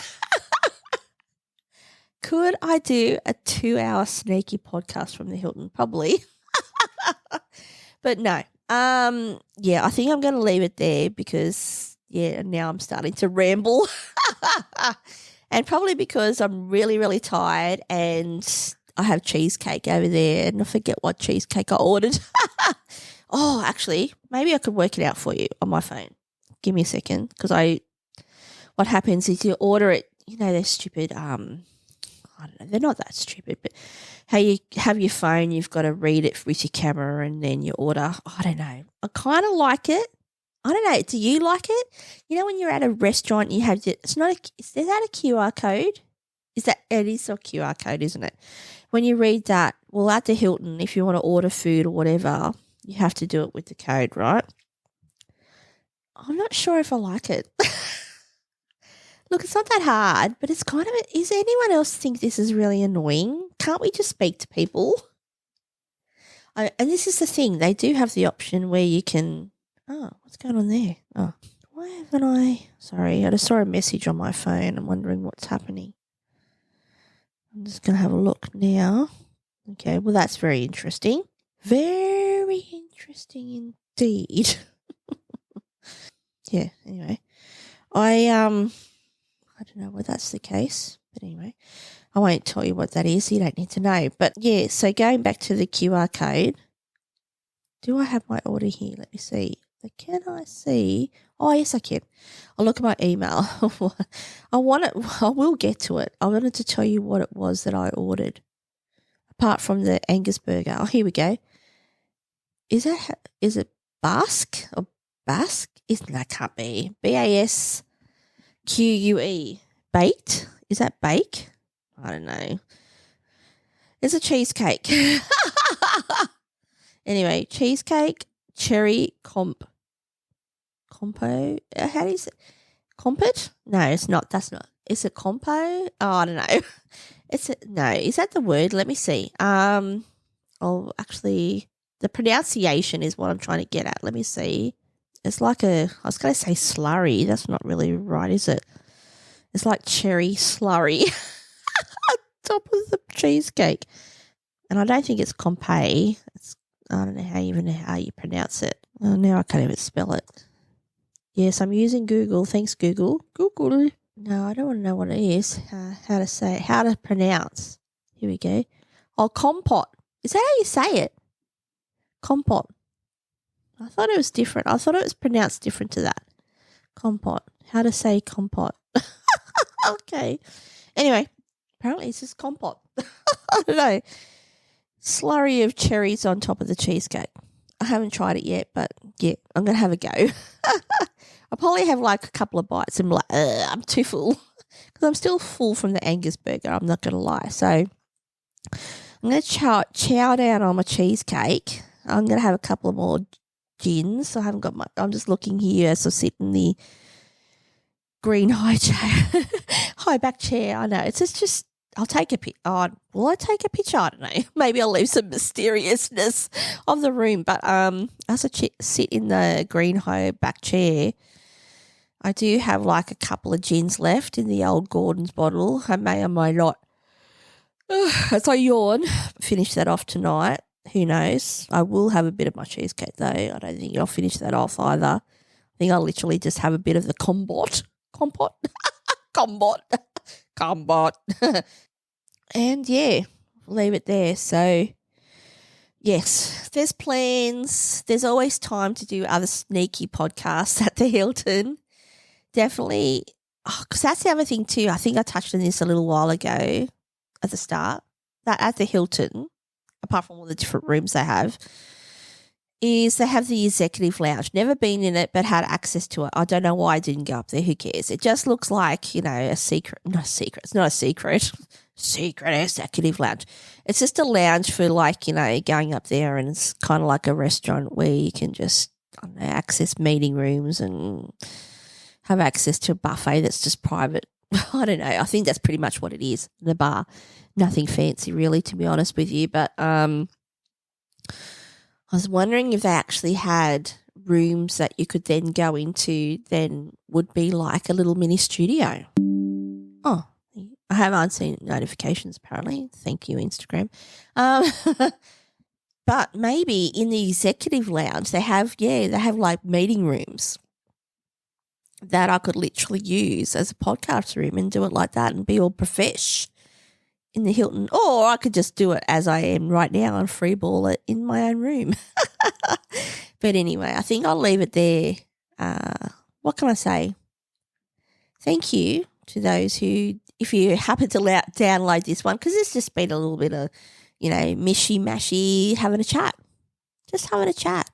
Could I do a 2-hour sneaky podcast from the Hilton? Probably. But no. Yeah, I think I'm going to leave it there because, now I'm starting to ramble. And probably because I'm really, really tired and I have cheesecake over there and I forget what cheesecake I ordered. Oh, actually, maybe I could work it out for you on my phone. Give me a second because what happens is you order it, they're stupid. I don't know, they're not that stupid, but how you have your phone, you've got to read it with your camera and then you order. I don't know. I kind of like it. I don't know. Do you like it? When you're at a restaurant, you have is that a QR code? It is a QR code, isn't it? When you read that, well, at the Hilton, if you want to order food or whatever, you have to do it with the code, right? I'm not sure if I like it. Look, it's not that hard, but it's kind of, is anyone else think this is really annoying? Can't we just speak to people? And this is the thing. They do have the option where you can, what's going on there? Oh, why haven't sorry, I just saw a message on my phone. I'm wondering what's happening. I'm just going to have a look now. Okay, well, that's very interesting. Very interesting indeed. Yeah, anyway. I don't know whether that's the case, but anyway, I won't tell you what that is. You don't need to know. But, yeah, so going back to the QR code, do I have my order here? Let me see. Can I see? Oh, yes, I can. I'll look at my email. I will get to it. I wanted to tell you what it was that I ordered, apart from the Angus burger. Oh, here we go. Is it Basque or Basque? That can't be. BASQUE. Baked? Is that bake? I don't know. It's a cheesecake. Anyway, cheesecake, cherry compo. How do you say? Compot? No, it's not. That's not. Is it compo? Oh, I don't know. No. Is that the word? Let me see. Actually, the pronunciation is what I'm trying to get at. Let me see. It's like I was going to say slurry. That's not really right, is it? It's like cherry slurry on top of the cheesecake. And I don't think it's compay. I don't know how you pronounce it. Oh, now I can't even spell it. Yes, I'm using Google. Thanks, Google. Google. No, I don't want to know what it is. How to say it. How to pronounce. Here we go. Oh, compot. Is that how you say it? Compot. I thought it was different. I thought it was pronounced different to that. Compot. How to say compot. Okay. Anyway, apparently it's just compot. I don't know. Slurry of cherries on top of the cheesecake. I haven't tried it yet, but yeah, I'm going to have a go. I'll probably have like a couple of bites and be like, I'm too full. Because I'm still full from the Angus burger, I'm not going to lie. So I'm going to chow down on my cheesecake. I'm going to have a couple of more gins. I haven't got I'm just looking here as I sit in the green high back chair. I know. It's just I'll take a picture. Will I take a picture? I don't know. Maybe I'll leave some mysteriousness of the room. But as I sit in the green high back chair, I do have like a couple of gins left in the old Gordon's bottle. I may or may not, as I yawn, finish that off tonight. Who knows? I will have a bit of my cheesecake though. I don't think I'll finish that off either. I think I'll literally just have a bit of the compote. And yeah, leave it there. So yes, there's plans. There's always time to do other sneaky podcasts at the Hilton. Definitely, because that's the other thing too. I think I touched on this a little while ago at the start, that at the Hilton, apart from all the different rooms they have, is they have the executive lounge. Never been in it, but had access to it. I don't know why I didn't go up there. Who cares? It just looks like, a secret. Not a secret. It's not a secret. Secret executive lounge. It's just a lounge for going up there, and it's kind of like a restaurant where you can just, access meeting rooms and have access to a buffet that's just private. I don't know. I think that's pretty much what it is, the bar. Nothing fancy really, to be honest with you. But I was wondering if they actually had rooms that you could then go into, then would be like a little mini studio. Oh, I haven't seen notifications apparently. Thank you, Instagram. But maybe in the executive lounge they have like meeting rooms that I could literally use as a podcast room and do it like that and be all profesh in the Hilton. Or I could just do it as I am right now and freeball it in my own room. But anyway, I think I'll leave it there. What can I say? Thank you to those who, if you happen to download this one, because it's just been a little bit of, mishy-mashy, having a chat. Just having a chat.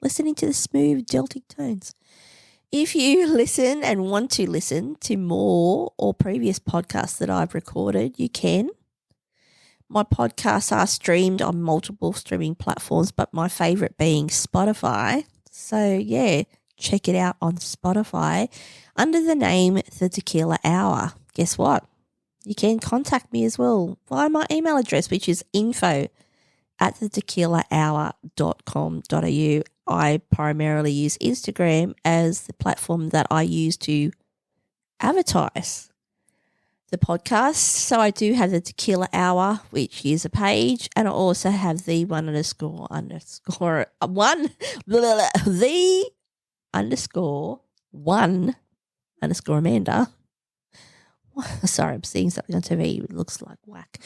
Listening to the smooth Celtic tones. If you listen and want to listen to more or previous podcasts that I've recorded, you can. My podcasts are streamed on multiple streaming platforms, but my favourite being Spotify. So, yeah, check it out on Spotify under the name The Tequila Hour. Guess what? You can contact me as well via my email address, which is info@thetequilahour.com.au. I primarily use Instagram as the platform that I use to advertise the podcast. So I do have the Tequila Hour, which is a page, and I also have the Amanda. Sorry, I'm seeing something on TV. It looks like whack.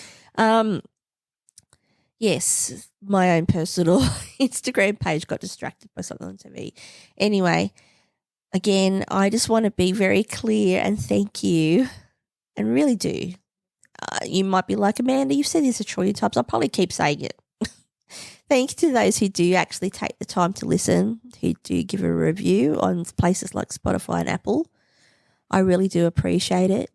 Yes, my own personal Instagram page got distracted by something on TV. Anyway, again, I just want to be very clear and thank you, and really do. You might be like, Amanda, you've said this a trillion times. I'll probably keep saying it. Thanks to those who do actually take the time to listen, who do give a review on places like Spotify and Apple. I really do appreciate it.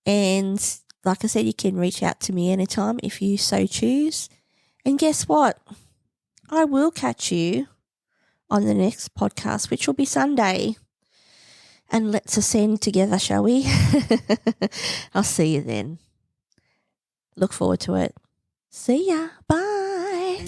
And like I said, you can reach out to me anytime if you so choose. And guess what? I will catch you on the next podcast, which will be Sunday. And let's ascend together, shall we? I'll see you then. Look forward to it. See ya. Bye.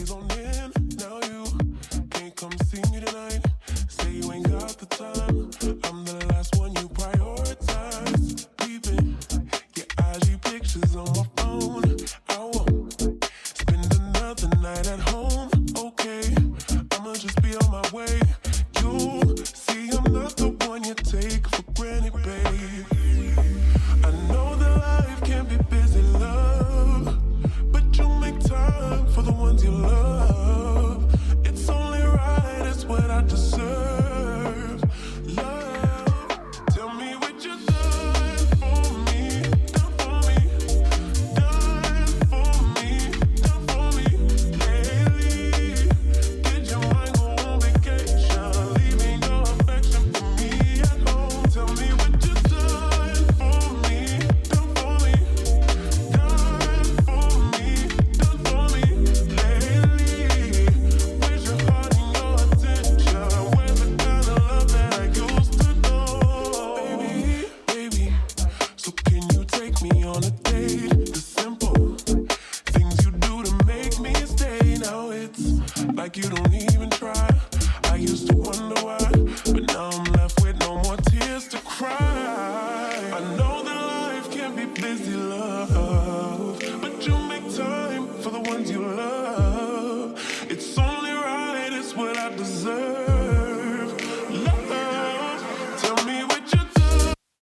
easy love, but you